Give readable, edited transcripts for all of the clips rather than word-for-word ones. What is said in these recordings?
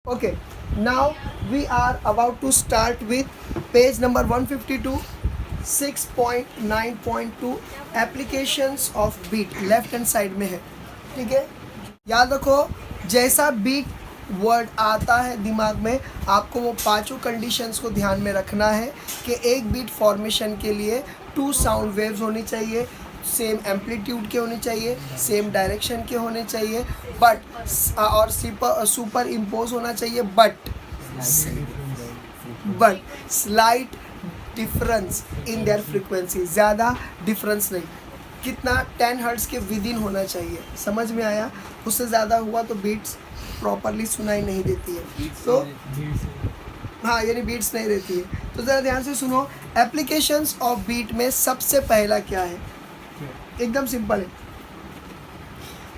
Okay, now we are about to start with page number 152, 6.9.2 applications of beat left hand side में है. ठीक है, याद रखो जैसा बीट वर्ड आता है दिमाग में आपको वो पांचों कंडीशंस को ध्यान में रखना है कि एक बीट फॉर्मेशन के लिए टू साउंड वेव्स होनी चाहिए, सेम एम्पलीट्यूड के होने चाहिए, सेम डायरेक्शन के होने चाहिए, बट और सुपर इम्पोज होना चाहिए, but slight difference in their frequency, ज़्यादा डिफरेंस नहीं. कितना 10 हर्ट्ज़ के विद इन होना चाहिए. समझ में आया? उससे ज़्यादा हुआ तो बीट्स प्रॉपरली सुनाई नहीं देती है. तो हाँ, यानी बीट्स नहीं रहती है. तो ज़रा ध्यान से सुनो. एप्लीकेशंस ऑफ बीट में सबसे पहला क्या है? एकदम सिंपल है.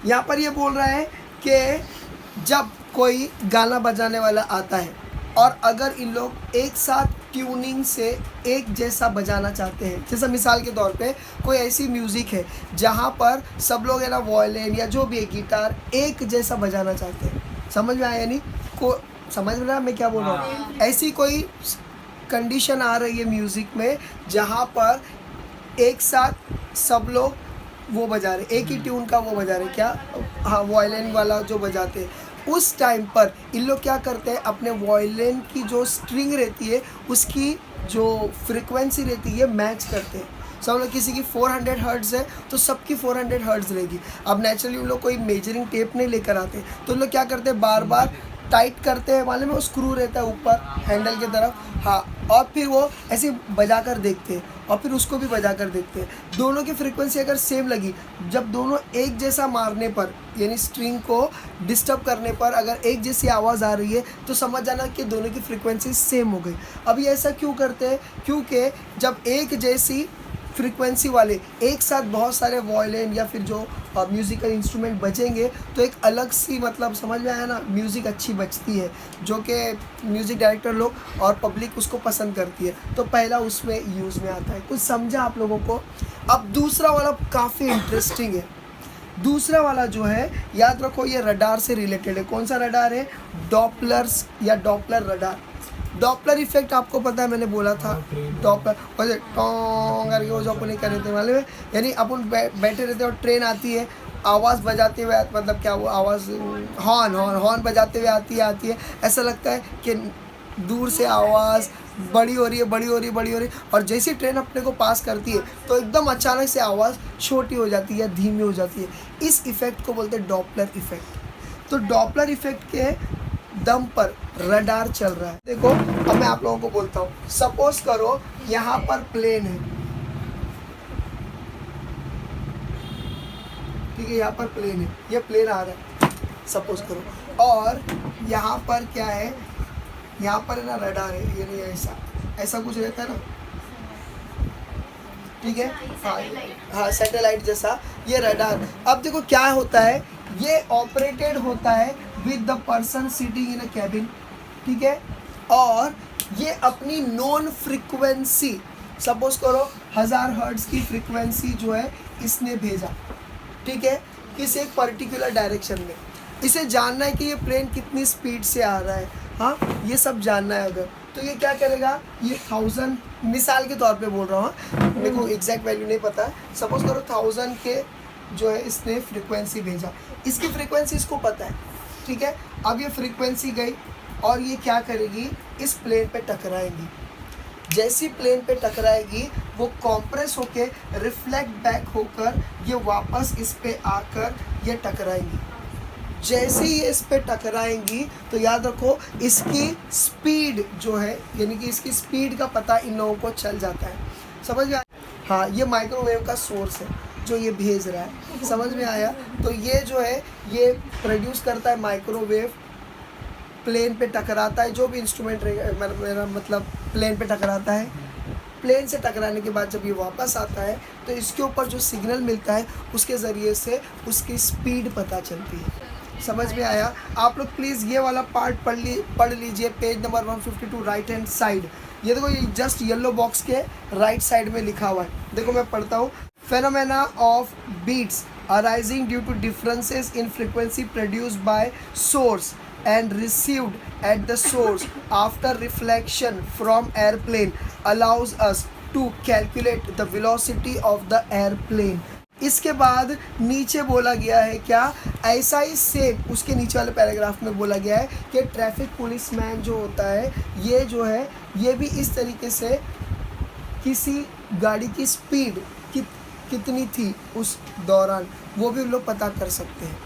यहाँ पर ये बोल रहा है कि जब कोई गाना बजाने वाला आता है और अगर इन लोग एक साथ ट्यूनिंग से एक जैसा बजाना चाहते हैं, जैसा मिसाल के तौर पे कोई ऐसी म्यूज़िक है जहाँ पर सब लोग है ना वायलिन या जो भी है गिटार एक जैसा बजाना चाहते हैं. समझ में आया? यानी को समझ में रहा मैं क्या बोल रहा हूँ? ऐसी कोई कंडीशन आ रही है म्यूज़िक में जहाँ पर एक साथ सब लोग वो बजा रहे, एक ही ट्यून का वो बजा रहे, क्या हाँ वायलिन वाला जो बजाते हैं, उस टाइम पर इन लोग क्या करते हैं अपने वायलिन की जो स्ट्रिंग रहती है उसकी जो फ्रीक्वेंसी रहती है मैच करते हैं. सब लोग किसी की 400 हर्ट्ज़ है तो सबकी 400 हर्ट्ज़ रहेगी. अब नेचुरली उन लोग कोई मेजरिंग टेप नहीं लेकर आते तो उन लोग क्या करते हैं बार बार टाइट करते हैं, मालूम है वो स्क्रू रहता है ऊपर हैंडल की तरफ, हाँ, और फिर वो ऐसे बजा कर देखते हैं और फिर उसको भी बजा कर देखते हैं. दोनों की फ्रीक्वेंसी अगर सेम लगी, जब दोनों एक जैसा मारने पर यानी स्ट्रिंग को डिस्टर्ब करने पर अगर एक जैसी आवाज़ आ रही है तो समझ जाना कि दोनों की फ्रीक्वेंसी सेम हो गई. अब ये ऐसा क्यों करते हैं? क्योंकि जब एक जैसी फ्रीक्वेंसी वाले एक साथ बहुत सारे वायलिन या फिर जो म्यूज़िकल इंस्ट्रूमेंट बजेंगे तो एक अलग सी मतलब समझ में आया ना, म्यूज़िक अच्छी बजती है जो कि म्यूज़िक डायरेक्टर लोग और पब्लिक उसको पसंद करती है. तो पहला उसमें यूज़ में आता है. कुछ समझा आप लोगों को? अब दूसरा वाला काफ़ी इंटरेस्टिंग है. दूसरा वाला जो है याद रखो ये रडार से रिलेटेड है. कौन सा रडार है? डॉपलर्स या डॉपलर रडार. डॉपलर इफेक्ट आपको पता है, मैंने बोला था डॉपलर वैसे टोंग करके वो जो अपन नहीं कर रहे थे मालूम है, यानी अपन बैठे रहते और ट्रेन आती है आवाज़ बजाते हुए, मतलब क्या वो आवाज़ हॉर्न बजाते हुए आती है. ऐसा लगता है कि दूर से आवाज़ बड़ी हो रही है और जैसी ट्रेन अपने को पास करती है तो एकदम अचानक से आवाज़ छोटी हो जाती है या धीमी हो जाती है. इस इफ़ेक्ट को बोलते हैं डॉपलर इफ़ेक्ट. तो डॉपलर इफ़ेक्ट के दम पर रडार चल रहा है. देखो अब मैं आप लोगों को बोलता हूँ, सपोज करो यहाँ पर प्लेन है, ठीक है, यहाँ पर प्लेन है, ये प्लेन आ रहा है सपोज करो, और यहाँ पर क्या है, यहाँ पर है ना रडार है, यानी ऐसा कुछ रहता है ना, ठीक है, हाँ सैटेलाइट जैसा ये रडार. अब देखो क्या होता है, ये ऑपरेटेड होता है with the person sitting in a cabin, ठीक है, और ये अपनी नॉन फ्रीक्वेंसी सपोज करो 1000 हर्ट्ज़ की फ्रीक्वेंसी जो है इसने भेजा, ठीक है, किसी एक पर्टिकुलर डायरेक्शन में. इसे जानना है कि ये प्लेन कितनी स्पीड से आ रहा है, हाँ ये सब जानना है अगर, तो ये क्या करेगा, ये 1000 मिसाल के तौर पे बोल रहा हूँ, मेरे को एग्जैक्ट वैल्यू नहीं पता है, सपोज करो 1000 के जो है इसने फ्रीक्वेंसी भेजा, इसकी फ्रीक्वेंसी इसको पता है, ठीक है. अब ये फ्रीक्वेंसी गई और ये क्या करेगी, इस प्लेन पे टकराएगी. जैसी प्लेन पे टकराएगी वो कॉम्प्रेस होके रिफ्लेक्ट बैक होकर ये वापस इस पे आकर ये टकराएंगी. जैसे ही इस पे टकराएंगी तो याद रखो इसकी स्पीड जो है, यानी कि इसकी स्पीड का पता इन लोगों को चल जाता है. समझ में आया? हाँ, ये माइक्रोवेव का सोर्स है जो ये भेज रहा है. समझ में आया? तो ये जो है ये प्रोड्यूस करता है माइक्रोवेव, प्लेन पे टकराता है, जो भी इंस्ट्रूमेंट रहेगा मेरा मतलब प्लेन पे टकराता है. प्लेन से टकराने के बाद जब ये वापस आता है तो इसके ऊपर जो सिग्नल मिलता है उसके ज़रिए से उसकी स्पीड पता चलती है. समझ में आया? आप लोग प्लीज़ ये वाला पार्ट पढ़ लीजिए, page number 152 right hand side. ये देखो ये जस्ट येलो बॉक्स के राइट साइड में लिखा हुआ है. देखो मैं पढ़ता हूँ. Phenomena of beats arising due to differences in frequency produced by source and received at the source after reflection from airplane allows us to calculate the velocity of the airplane. इसके बाद नीचे बोला गया है क्या, ऐसा ही सेम उसके नीचे वाले पैराग्राफ में बोला गया है कि ट्रैफिक पुलिसमैन जो होता है ये जो है ये भी इस तरीके से किसी गाड़ी की स्पीड कितनी थी उस दौरान वो भी लोग पता कर सकते हैं।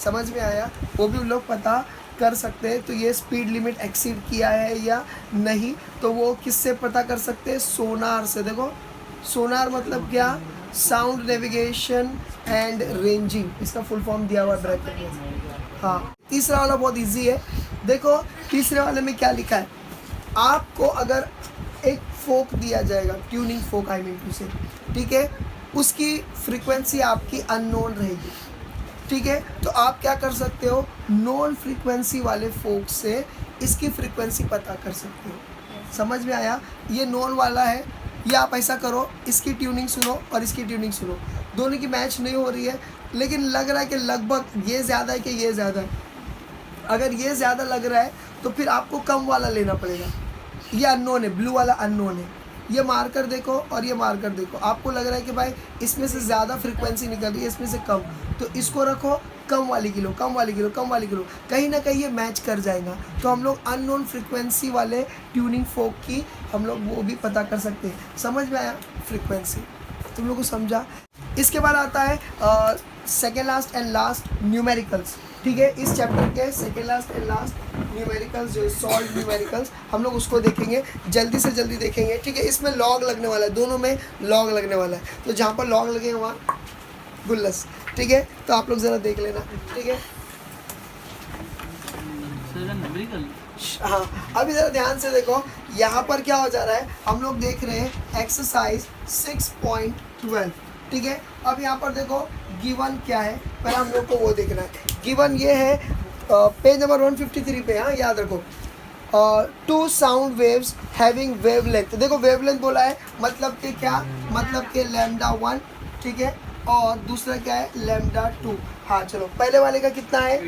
समझ में आया, वो भी लोग पता कर सकते हैं। तो ये स्पीड लिमिट एक्सीड किया है या नहीं तो वो किससे पता कर सकते हैं, सोनार से। देखो सोनार मतलब क्या, साउंड नेविगेशन एंड रेंजिंग, इसका फुल फॉर्म दिया हुआ ब्रैकेट में। हाँ, तीसरा वाला बहुत इजी है। देखो तीसरे वाले में क्या लिखा है, आपको अगर एक फोक दिया जाएगा, tuning fork I mean to say, ठीक है, उसकी फ्रीक्वेंसी आपकी अननोन रहेगी, ठीक है, तो आप क्या कर सकते हो, नॉन फ्रीक्वेंसी वाले फोक से इसकी फ्रीक्वेंसी पता कर सकते हो। समझ में आया, ये नॉन वाला है, ये आप ऐसा करो, इसकी ट्यूनिंग सुनो और इसकी ट्यूनिंग सुनो, दोनों की मैच नहीं हो रही है लेकिन लग रहा है कि लगभग ये ज़्यादा है कि ये ज़्यादा है। अगर ये ज़्यादा लग रहा है तो फिर आपको कम वाला लेना पड़ेगा। ये अननोन है, ब्लू वाला अननोन है। ये मार्कर देखो और ये मार्कर देखो, आपको लग रहा है कि भाई इसमें से ज़्यादा फ्रीक्वेंसी निकल रही है, इसमें से कम, तो इसको रखो कम वाली किलो, कम वाली किलो, कम वाली किलो, कहीं ना कहीं ये मैच कर जाएगा। तो हम लोग अननोन फ्रीक्वेंसी वाले ट्यूनिंग फोक की हम लोग वो भी पता कर सकते हैं। समझ में आया, फ्रीक्वेंसी तुम लोग को समझा। इसके बाद आता है second last and last numericals, ठीक है, इस चैप्टर के second last and last numericals जो सॉल्व न्यूमेरिकल्स हम लोग उसको देखेंगे, जल्दी से जल्दी देखेंगे, ठीक है। इसमें लॉग लगने वाला है, दोनों में लॉग लगने वाला है, तो जहाँ पर लॉग लगेगा वहाँ गुल्लस, ठीक है, तो आप लोग ज़रा देख लेना, ठीक है। हाँ, अभी ज़रा ध्यान से देखो, यहाँ पर क्या हो जा रहा है, हम लोग देख रहे हैं एक्सरसाइज 6.12, ठीक है। अब यहाँ पर देखो गिवन क्या है, पहले हम लोग को वो देखना है। गिवन ये है पेज नंबर 153 पे, हाँ याद रखो, 2 साउंड वेव्स हैविंग वेवलेंथ। देखो वेवलेंथ बोला है, मतलब कि क्या, मतलब कि λ1, ठीक है, और दूसरा क्या है λ2। हाँ चलो, पहले वाले का कितना है,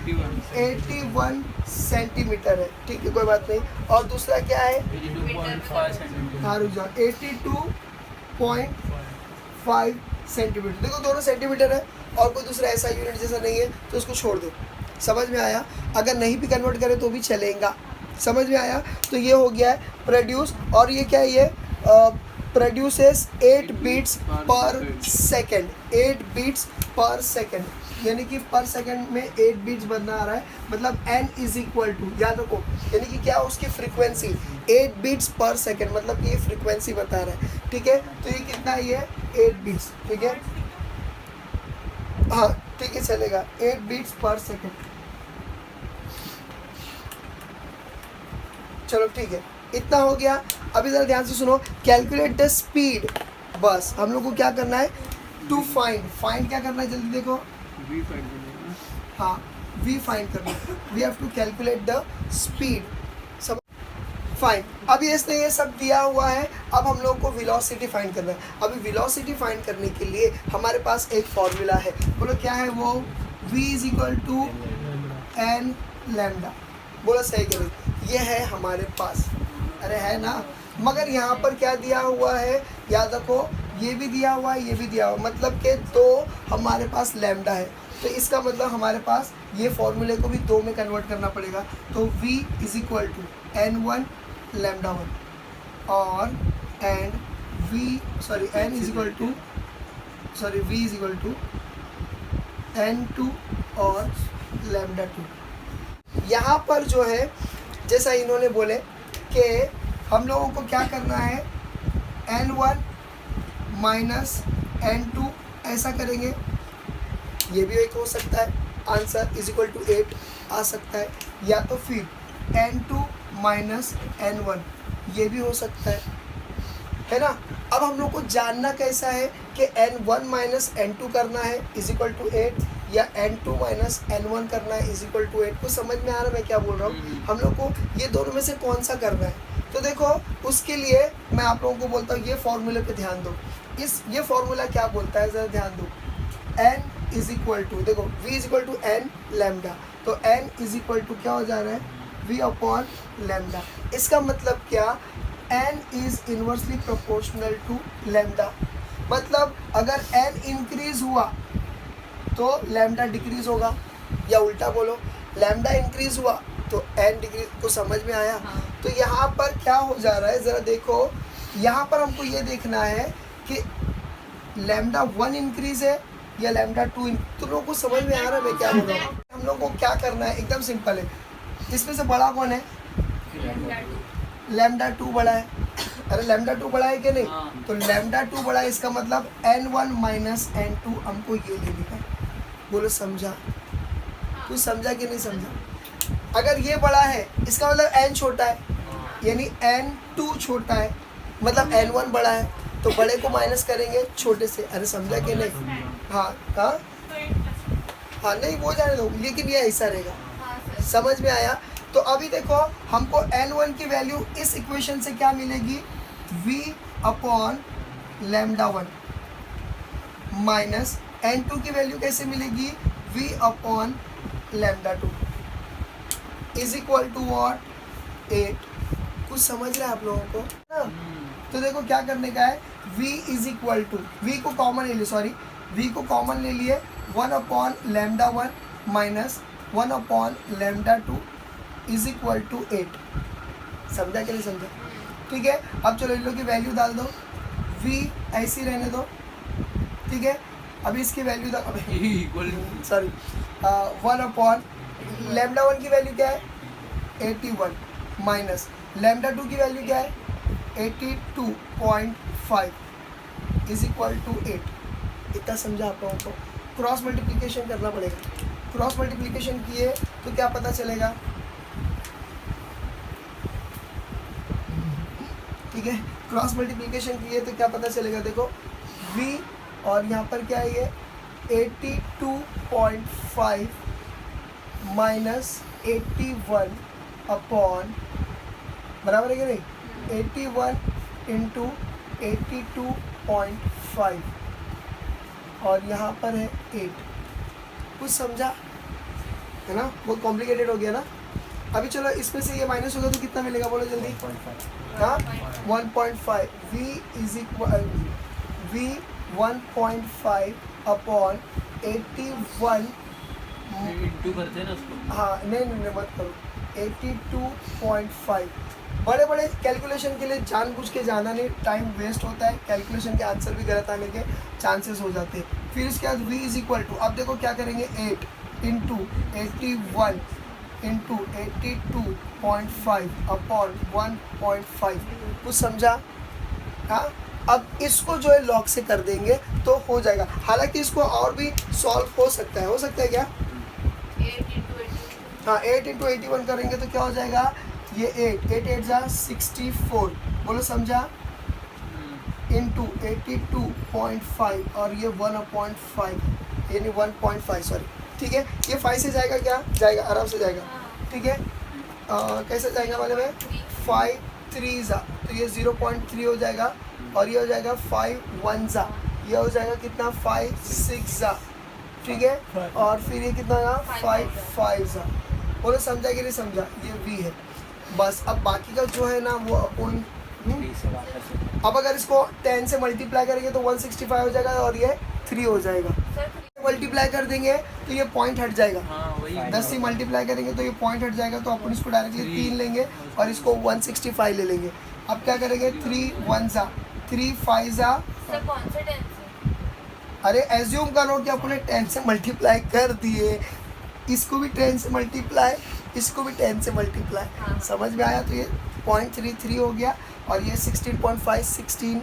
81 सेंटीमीटर है, ठीक है, कोई बात नहीं। और दूसरा क्या है, 82.5 सेंटीमीटर। हाँ रुक जाओ, 82.5 सेंटीमीटर। देखो दोनों सेंटीमीटर है और कोई दूसरा ऐसा यूनिट जैसा नहीं है तो उसको छोड़ दो। समझ में आया, अगर नहीं भी कन्वर्ट करें तो भी चलेगा। समझ में आया, तो ये हो गया है प्रोड्यूस, और ये क्या है, ये प्रोड्यूसेस 8 बीट्स पर सेकेंड, 8 बीट्स पर सेकेंड, यानी कि पर सेकेंड में 8 बीट्स बनना आ रहा है, मतलब n इज इक्वल टू, याद रखो, यानी कि क्या उसकी फ्रीक्वेंसी 8 बीट्स पर सेकेंड, मतलब ये फ्रीक्वेंसी बता रहा है, ठीक है। तो ये कितना है, ये 8 बीट्स, ठीक है, हाँ ठीक है चलेगा, 8 बीट्स पर सेकेंड। चलो ठीक है, इतना हो गया। अभी ज़रा ध्यान से सुनो, कैलकुलेट द स्पीड, बस हम लोग को क्या करना है, टू फाइंड क्या करना है, जल्दी देखो, V फाइंड करना है। हाँ v फाइंड करना है, we have to calculate the speed, सब फाइंड। अभी इसने ये सब दिया हुआ है, अब हम लोग को वेलोसिटी फाइंड करना है। अभी वेलोसिटी फाइंड करने के लिए हमारे पास एक फॉर्मूला है, बोलो क्या है वो, v is equal to n lambda, बोलो सही करें, ये है हमारे पास, अरे है ना, मगर यहाँ पर क्या दिया हुआ है, याद रखो, ये भी दिया हुआ है, ये भी दिया हुआ है, मतलब कि 2 हमारे पास लैम्डा है, तो इसका मतलब हमारे पास ये फॉर्मूले को भी 2 में कन्वर्ट करना पड़ेगा। तो v is equal to n1 λ1 और and v n is equal to v is equal to n2 और λ2। यहाँ पर जो है, जैसा इन्होंने बोले कि हम लोगों को क्या करना है, n1 माइनस n2 ऐसा करेंगे, ये भी एक हो सकता है, आंसर इज इक्वल टू 8 आ सकता है, या तो फिर n2 माइनस n1 ये भी हो सकता है ना। अब हम लोग को जानना कैसा है कि n1 माइनस n2 करना है इज इक्वल टू 8 या n2 माइनस n1 करना है इज इक्वल टू 8। कुछ समझ में आ रहा है मैं क्या बोल रहा हूँ, हम लोग को ये दोनों में से कौन सा करना है। तो देखो उसके लिए मैं आप लोगों को बोलता हूँ, ये फॉर्मूले पे ध्यान दो, ये फॉर्मूला क्या बोलता है, ज़रा ध्यान दो। n इज इक्वल टू, देखो v is equal to n lambda, तो n इज इक्वल टू क्या हो जा रहा है v अपॉन लैम्डा। इसका मतलब क्या, n is inversely proportional to lambda, मतलब अगर n इंक्रीज हुआ तो लैम्डा डिक्रीज होगा, या उल्टा बोलो लैम्डा इंक्रीज हुआ तो n डिक्रीज। को समझ में आया? तो यहाँ पर क्या हो जा रहा है ज़रा देखो, यहाँ पर हमको ये देखना है कि लैम्डा 1 इंक्रीज है या लैम्डा 2। तुम लोगों को समझ में आ रहा है मैं क्या बोल रहा हूँ? हम लोग को क्या करना है, एकदम सिंपल है। इसमें से बड़ा कौन है? लैम्डा 2 बड़ा है। अरे लैम्डा 2 बड़ा है कि नहीं? तो लैम्डा 2 बड़ा है, इसका मतलब n1 माइनस n2 हमको ये लेने का। बोलो समझा? कुछ समझा कि नहीं समझा? अगर ये बड़ा है इसका मतलब n छोटा है, यानी n2 छोटा है, मतलब n1 बड़ा है, तो बड़े को माइनस करेंगे छोटे से। अरे समझा कि नहीं? हाँ हाँ हाँ, नहीं वो जाने दो, लेकिन ये ऐसा रहेगा। समझ में आया? तो अभी देखो हमको n1 की वैल्यू इस इक्वेशन से क्या मिलेगी, v upon lambda 1 minus n2 की वैल्यू कैसे मिलेगी, v upon lambda 2 is equal to what 8। कुछ समझ रहे हैं आप लोगों को ना? तो देखो क्या करने का है, v is equal to, v को कॉमन ले लिए, सॉरी v को कॉमन ले लिए, 1 upon lambda 1 minus 1 upon lambda 2 is equal to 8। समझा कि नहीं समझा? ठीक है, अब चलो इन लोग की वैल्यू डाल दो, v ऐसी रहने दो, ठीक है। अभी इसकी वैल्यू डाल, सॉरी 1 अपॉन लैम्डा 1 की वैल्यू क्या है 81 माइनस लैम्डा 2 की वैल्यू क्या है 82.5 इज इक्वल टू 8। इतना समझा आप लोगों को? क्रॉस मल्टीप्लिकेशन करना पड़ेगा। क्रॉस मल्टीप्लिकेशन किए तो क्या पता चलेगा, ठीक है। क्रॉस मल्टीप्लिकेशन किए तो क्या पता चलेगा, देखो v और यहाँ पर क्या है ये 82.5 माइनस 81 अपॉन, बराबर है कि नहीं, 81 इंटू 82.5 और यहाँ पर है 8। कुछ समझा है ना? बहुत कॉम्प्लिकेटेड हो गया ना? अभी चलो इसमें से ये माइनस होगा तो कितना मिलेगा, बोलो जल्दी। हाँ 1.5, v is equal v 1.5 upon 81 into करते हैं ना उसको। हाँ नहीं मत करो, 82.5। बड़े बड़े कैलकुलेशन के लिए जानबूझ के जाना नहीं, टाइम वेस्ट होता है, कैलकुलेशन के आंसर भी गलत आने के चांसेस हो जाते हैं। फिर इसके बाद v इज इक्वल टू, अब देखो क्या करेंगे, 8 इंटू 81 इंटू 82.5 अपॉन 1.5। कुछ समझा? हाँ, अब इसको जो है लॉग से कर देंगे तो हो जाएगा। हालांकि इसको और भी सॉल्व हो सकता है क्या? 8 into 80। हाँ 8 इंटू 81 करेंगे तो क्या हो जाएगा, ये 8 8 जा 64, बोलो समझा, इंटू 82.5 और ये 1/5 यानी 1.5, सॉरी ठीक है। ये 5 से जाएगा, क्या जाएगा, आराम से जाएगा, ठीक है। कैसे जाएगा मालूम है, 5 3 जा, तो ये 0.3 हो जाएगा और ये हो जाएगा 5 1 जा, ये हो जाएगा कितना 5 6 जा, ठीक है। और फिर ये कितना होगा 5 5 जा, बोलो समझा कि नहीं समझा? ये v है बस। अब बाकी का जो है ना वो अपन, अब अगर इसको 10 से मल्टीप्लाई करेंगे तो 165 हो जाएगा और ये 3 हो जाएगा। मल्टीप्लाई कर देंगे तो ये पॉइंट हट जाएगा, 10 से मल्टीप्लाई करेंगे तो ये पॉइंट हट जाएगा, तो अपन इसको डायरेक्टली 3 लेंगे और इसको 165 ले लेंगे। अब क्या करेंगे, 3 1 जा, 3 5 जा, सर कौन से 10 से? अरे एज्यूम करो कि अपने 10 से मल्टीप्लाई कर दिए, इसको भी 10 से मल्टीप्लाई, इसको भी 10 से मल्टीप्लाई, हाँ। समझ में आया? तो ये 0.33 हो गया और ये 16.5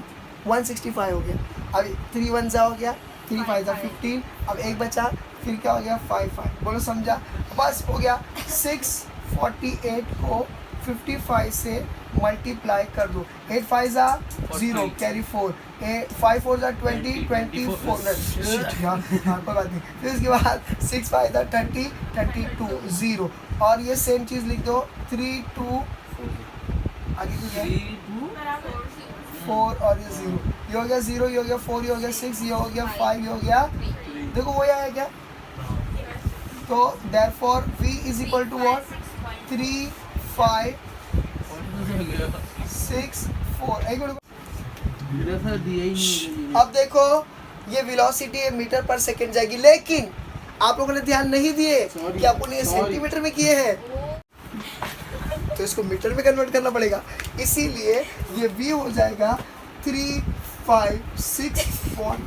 165 हो गया। अभी 3 1 जा हो गया, 3 5 जा 15, अब एक बचा, फिर क्या हो गया 5 5, बोलो समझा? बस हो गया। 648 को 55 से मल्टीप्लाई कर दो, 8 5 जा 0 कैरी 4, 5 4 जा 20 24 यार कोई बात नहीं। फिर उसके बाद 6 5 जा 30 32 0 और ये सेम चीज़ लिख दो, 3 2 आगे कुछ है 4 और ये 0, ये हो गया 0, ये हो गया 4, ये हो गया 6, ये हो गया 5, ये हो गया देखो वही आया क्या, तो therefore v is equal to what, 3 5 6 4। एक मिनट, दिया ही नहीं। अब देखो ये वेलोसिटी है मीटर पर सेकंड जाएगी, लेकिन आप लोगों ने ध्यान नहीं दिए कि अपन ये सेंटीमीटर में किए हैं, तो इसको मीटर में कन्वर्ट करना पड़ेगा, इसीलिए ये v हो जाएगा 3 5 6 4।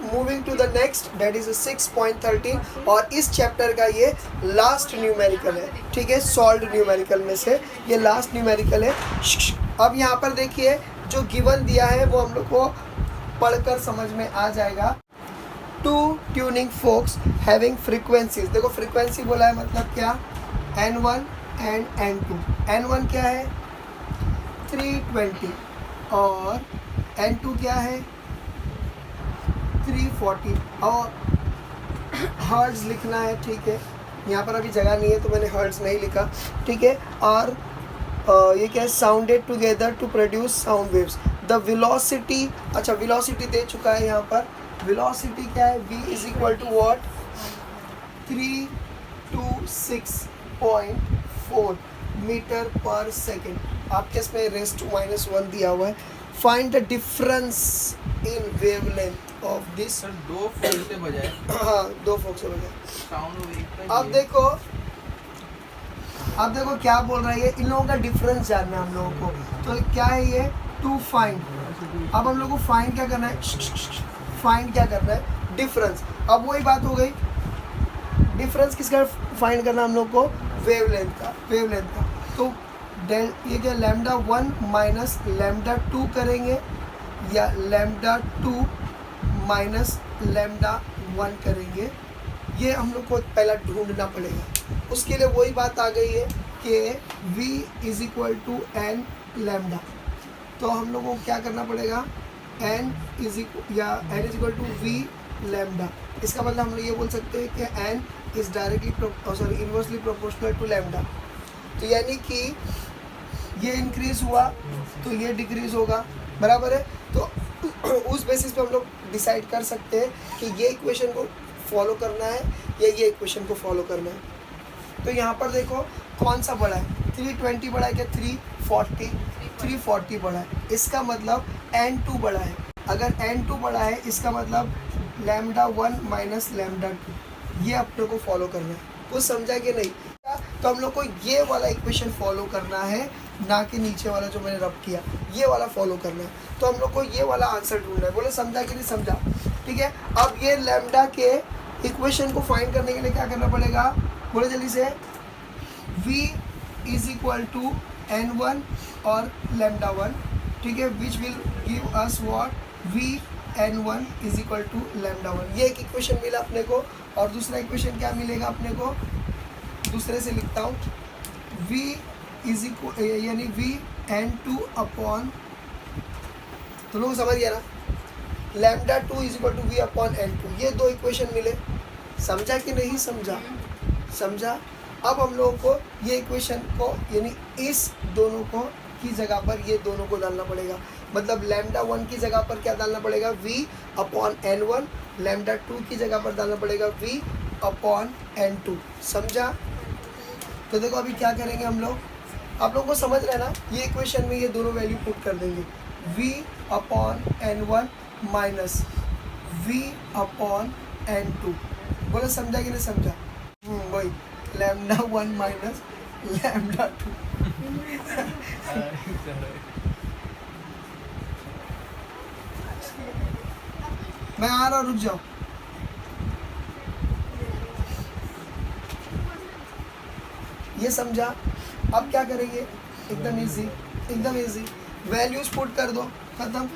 Moving to the next, that is 6.13, और इस चैप्टर का ये लास्ट न्यूमेरिकल है, ठीक है, सॉल्व्ड न्यूमेरिकल में से ये लास्ट न्यूमेरिकल है। अब यहाँ पर देखिए जो गिवन दिया है वो हम लोग को पढ़कर समझ में आ जाएगा। 2 ट्यूनिंग फोक्स हैविंग फ्रीक्वेंसीज, देखो फ्रीक्वेंसी बोला है मतलब क्या, N1 एंड N2। N1 क्या है 320 और N2 क्या है 340, और हर्ट्ज लिखना है, ठीक है, यहाँ पर अभी जगह नहीं है तो मैंने हर्ट्ज नहीं लिखा, ठीक है। और ये क्या है, sounded together to produce sound waves. The velocity, अच्छा वेलोसिटी दे चुका है यहाँ पर, वेलोसिटी क्या है, v is equal to what 326.4 metre पर सेकेंड, आपके इसमें रेस्ट टू -1 दिया हुआ है। Find the difference in wavelength of this, sir 2 fork से बजाय, हाँ 2 फोक से बजाय। साउंड वेव का अब देखो क्या बोल रहा है ये, इन लोगों का डिफरेंस जानना है हम लोगों को, तो क्या है ये, टू फाइंड। अब हम लोग को फाइंड क्या करना है, फाइंड क्या करना है, डिफरेंस। अब वही बात हो गई, डिफरेंस किसका फाइंड करना हम लोग को, वेवलेंथ का, वेवलेंथ का। तो डेल ये क्या, λ1 माइनस λ2 करेंगे या λ2 माइनस λ1 करेंगे, ये हम लोग को पहला ढूंढना पड़ेगा। उसके लिए वही बात आ गई है कि v is equal to n lambda, तो हम लोग को क्या करना पड़ेगा, n is equal to v lambda. इसका मतलब हम लोग ये बोल सकते हैं कि n is directly inversely proportional to lambda. तो यानी कि ये इंक्रीज हुआ तो ये डिक्रीज होगा, बराबर है। तो उस बेसिस पे हम लोग डिसाइड कर सकते हैं कि ये इक्वेशन को फॉलो करना है या ये इक्वेशन को फॉलो करना है। तो यहाँ पर देखो कौन सा बड़ा है, 320 बड़ा है क्या, 340 बड़ा है, इसका मतलब n2 बड़ा है। अगर n2 बड़ा है इसका मतलब λ1 माइनस λ2, ये अपने को फॉलो करना है। कुछ समझा कि नहीं? तो हम लोग को ये वाला इक्वेशन फॉलो करना है, ना कि नीचे वाला जो मैंने रब किया, ये वाला फॉलो करना है। तो हम लोग को ये वाला आंसर ढूंढना है। बोले समझा कि नहीं समझा? ठीक है। अब ये लैम्डा के इक्वेशन को फाइंड करने के लिए क्या करना पड़ेगा, बोले जल्दी से, v is equal to n1 और λ1, ठीक है, which will give us what, v n1 is equal to λ1। ये एक इक्वेशन मिला अपने को। और दूसरा इक्वेशन क्या मिलेगा अपने को, दूसरे से लिखता हूँ, v इज इक्वल यानी v n2 अपॉन, तो लोग समझ गया ना, λ2 is equal to v upon n2। ये दो इक्वेशन मिले, समझा कि नहीं समझा? समझा। अब हम लोगों को ये इक्वेशन को यानी इस दोनों को की जगह पर ये दोनों को डालना पड़ेगा। मतलब λ1 की जगह पर क्या डालना पड़ेगा, v अपॉन n1, λ2 की जगह पर डालना पड़ेगा v अपॉन n2। समझा? तो देखो अभी क्या करेंगे हम लोग, आप लोगों को समझ रहे हैं ना, ये इक्वेशन में ये दोनों वैल्यू पुट कर देंगे, v upon n1 minus v upon n2। बोले समझा कि नहीं समझा? वही λ1 माइनस λ2। मैं आ रहा, रुक जाओ। ये समझा? अब क्या करेंगे, एकदम इजी, एकदम इजी, वैल्यूज पुट कर दो, खत्म,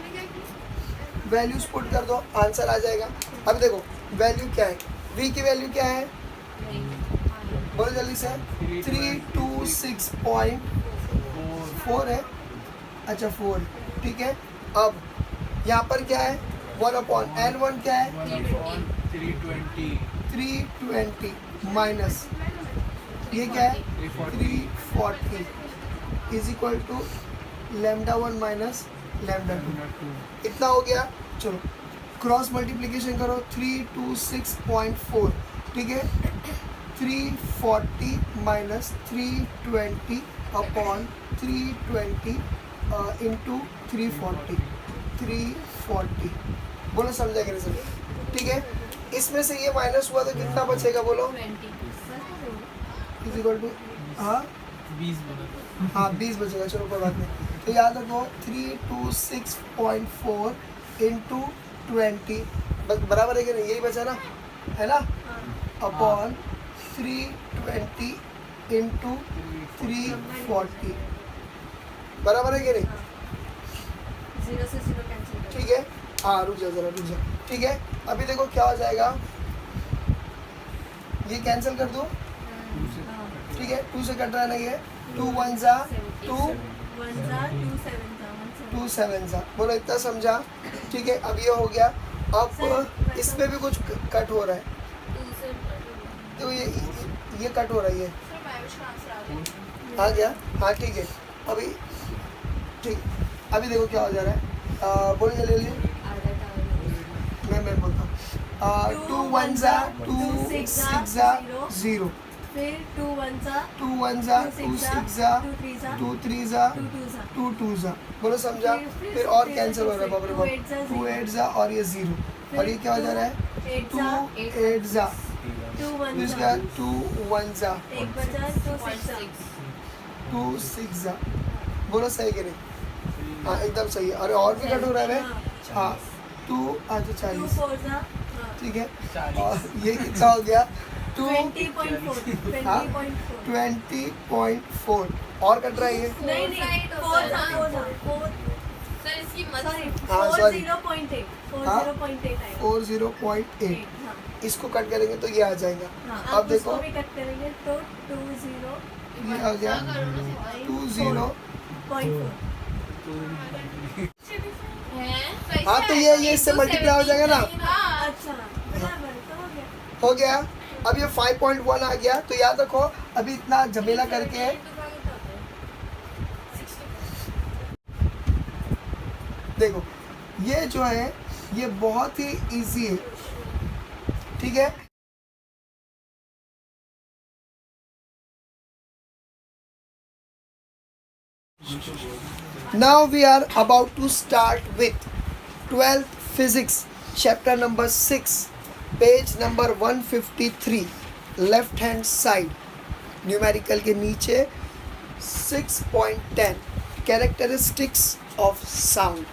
वैल्यूज पुट कर दो, आंसर आ जाएगा। अब देखो वैल्यू क्या है, v की वैल्यू क्या है, बोलो जल्दी से, 326.4 है, अच्छा 4, ठीक है। अब यहाँ पर क्या है, 1 अपॉन n1 क्या है, 320 माइनस ये क्या है, 340 इज इक्वल टू λ1 माइनस λ2। इतना हो गया। चलो क्रॉस मल्टीप्लिकेशन करो 326.4, ठीक है। 340 माइनस 320 अपॉन 320 इंटू 340 बोलो, समझा कि नहीं समझा? ठीक है, इसमें से ये माइनस हुआ तो कितना बचेगा बोलो? 20 इज इक्वल टू, हाँ 20 बना। हाँ 20 बचेगा, चलो कोई बात नहीं। तो याद रखो 326.4 इंटू 20 बस बराबर है कि नहीं, यही बचा ना, है ना, अपॉन 320 इंटू 340 बराबर है कि नहीं? 0 से 0 कैंसिल कर। ठीक है, हाँ रुक जा जरा, रुक जा। ठीक है, अभी देखो क्या हो जाएगा, ये कैंसिल कर दो, ठीक है, 2 से कट रहा है ना, ये 2 1 जा 2 1 जा 2 7 जा 2 7 जा, बोलो इतना समझा? ठीक है, अब ये हो गया। अब इसमें भी कुछ कट हो रहा है, 2 से तो ये कट हो रहा है, ये सर बायोश का आंसर आ गया। आ गया। हाँ ठीक है, अभी ठीक, अभी देखो क्या हो जा रहा है, बोलो जल्दी जल्दी, मैं बोलता हूँ। 2 1 जा 2 6 जा 0, फिर 2 1 जा 2 1 जा 2 6 जा 2 3 जा 2 3 जा 2 2 जा 2 2 जा, बोलो समझा? फिर और कैंसिल हो रहा है, बाप रे बाप, 2 8 जा और ये 0, और ये क्या हो जा रहा है, 8 2 जा 8 जा, 2 फिर 1 इसके जा बाद 2 1 जा 1 बचा 2 6 जा 2 6 जा, बोलो सही कि नहीं? हाँ एकदम सही है। और भी कट हो रहा है भाई, हाँ 2 अच्छा 2 40, 4 जा ठीक है, और ये कितना हो गया 20.4 20.4, और कट रहा है ये, नहीं नहीं 4 जा 4 जा 4 सर इसकी मत सॉरी हाँ, sorry. 40.8 हाँ? 40.8 आएगा 40.8, हाँ इसको कट करेंगे तो ये आ जाएगा। हाँ अब देखो उसको भी कट करेंगे तो 20 ये आ गया 20, 0.4 है हाँ तो ये इससे मल्टीप्लाई हो जाएगा ना, हाँ अच्छा बराबर तो हो गया हो गया। अब ये 5.1 आ गया, तो याद रखो अभी इतना झमेला करके देखो, ये जो है ये बहुत ही इजी है, ठीक है। Now we are about to start with 12th physics, chapter number 6, page number 153, left hand side, numerical के नीचे 6.10 characteristics of sound।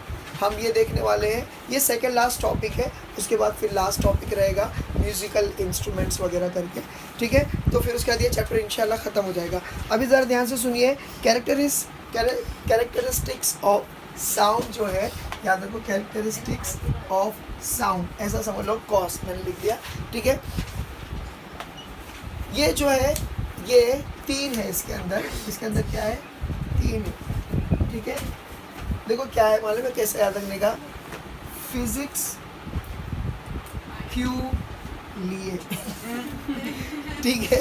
हम ये देखने वाले हैं, ये सेकेंड लास्ट टॉपिक है, उसके बाद फिर लास्ट टॉपिक रहेगा म्यूजिकल इंस्ट्रूमेंट्स वगैरह करके, ठीक है। तो फिर उसके बाद ये चैप्टर इंशाल्लाह ख़त्म हो जाएगा। अभी ज़रा ध्यान से सुनिए, कैरेक्टरिस्टिक्स ऑफ साउंड जो है, याद रखो कैरेक्टरिस्टिक्स ऑफ साउंड, ऐसा समझ लो, कॉस्ट मैंने लिख दिया, ठीक है। ये जो है ये 3 है, इसके अंदर क्या है, 3 है, ठीक है। देखो क्या है मालूम है कैसे याद रखने का, फिजिक्स क्यों लिए ठीक है।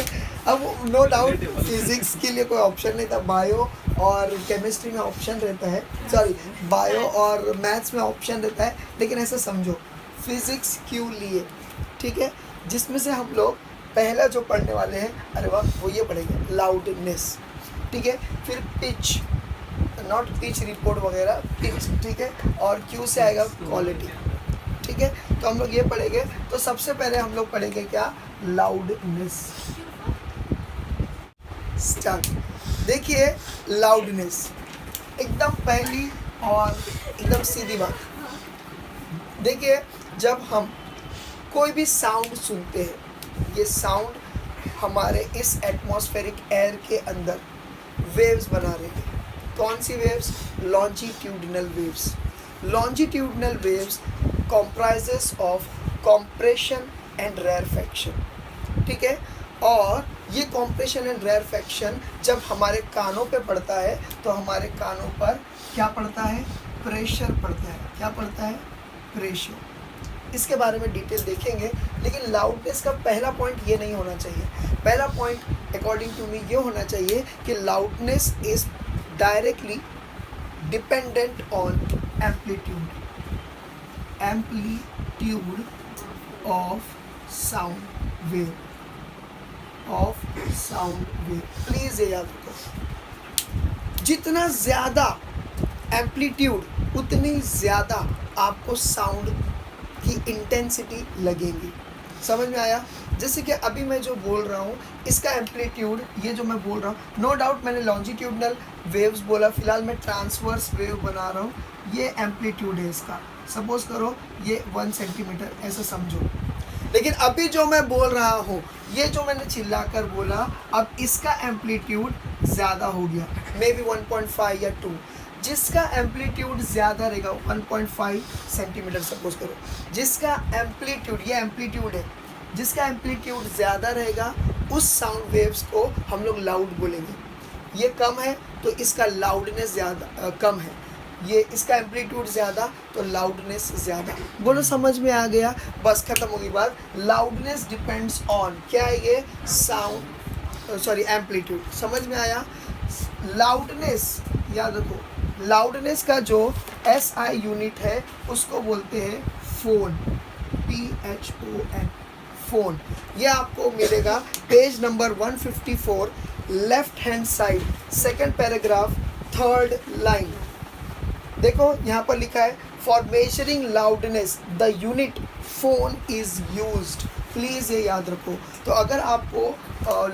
अब नो डाउट फिजिक्स के लिए कोई ऑप्शन नहीं था, बायो और केमिस्ट्री में ऑप्शन रहता है, सॉरी बायो और मैथ्स में ऑप्शन रहता है, लेकिन ऐसा समझो फिजिक्स क्यों लिए, ठीक है। जिसमें से हम लोग पहला जो पढ़ने वाले हैं, अरे वाह, वो ये पढ़ेंगे लाउडनेस, ठीक है। फिर पिच, नॉट पिच रिपोर्ट वगैरह, पिच, ठीक है। और क्यू से आएगा क्वालिटी, ठीक है। तो हम लोग ये पढ़ेंगे। तो सबसे पहले हम लोग पढ़ेंगे क्या, लाउडनेस। स्टार्ट। देखिए लाउडनेस एकदम पहली और एकदम सीधी बात। देखिए जब हम कोई भी साउंड सुनते हैं, ये साउंड हमारे इस एटमॉस्फेरिक एयर के अंदर वेव्स बना रहे हैं। कौन सी waves, longitudinal waves. Longitudinal waves comprises of compression and rarefaction, ठीक है। और ये compression and rarefaction जब हमारे कानों पे पड़ता है तो हमारे कानों पर क्या पड़ता है, प्रेशर पड़ता है। क्या पड़ता है, प्रेशर। इसके बारे में डिटेल देखेंगे, लेकिन लाउडनेस का पहला पॉइंट ये नहीं होना चाहिए। पहला पॉइंट अकॉर्डिंग टू मी ये होना चाहिए कि loudness is directly dependent on amplitude. Amplitude amplitude of sound wave, please ये याद रखो, जितना ज़्यादा एम्पलीट्यूड उतनी ज़्यादा आपको साउंड की इंटेंसिटी लगेगी। समझ में आया? जैसे कि अभी मैं जो बोल रहा हूँ इसका एम्पलीट्यूड, ये जो मैं बोल रहा हूँ, नो डाउट मैंने लॉन्जिट्यूडनल वेव्स बोला, फिलहाल मैं ट्रांसवर्स वेव बना रहा हूँ, ये एम्पलीट्यूड है इसका, सपोज करो ये 1 सेंटीमीटर ऐसा समझो। लेकिन अभी जो मैं बोल रहा हूँ, ये जो मैंने चिल्लाकर बोला, अब इसका एम्पलीट्यूड ज़्यादा हो गया, मे बी 1.5 या 2। जिसका एम्पलीट्यूड ज़्यादा रहेगा 1.5 सेंटीमीटर सपोज करो, जिसका एम्पलीट्यूड, ये एम्पलीट्यूड है, जिसका एम्पलीट्यूड ज़्यादा रहेगा उस साउंड वेव्स को हम लोग लाउड बोलेंगे। ये कम है तो इसका लाउडनेस ज़्यादा, कम है, ये इसका एम्पलीट्यूड ज़्यादा तो लाउडनेस ज़्यादा। बोलो समझ में आ गया? बस ख़त्म होगी बात। लाउडनेस डिपेंड्स ऑन क्या है, ये साउंड, सॉरी एम्पलीट्यूड। समझ में आया? लाउडनेस याद रखो, लाउडनेस का जो SI यूनिट है उसको बोलते हैं फोन, PHON, फोन। ये आपको मिलेगा page number 154, left hand side, second paragraph, third line. देखो यहाँ पर लिखा है for measuring loudness the unit phone is used. Please ये याद रखो। तो अगर आपको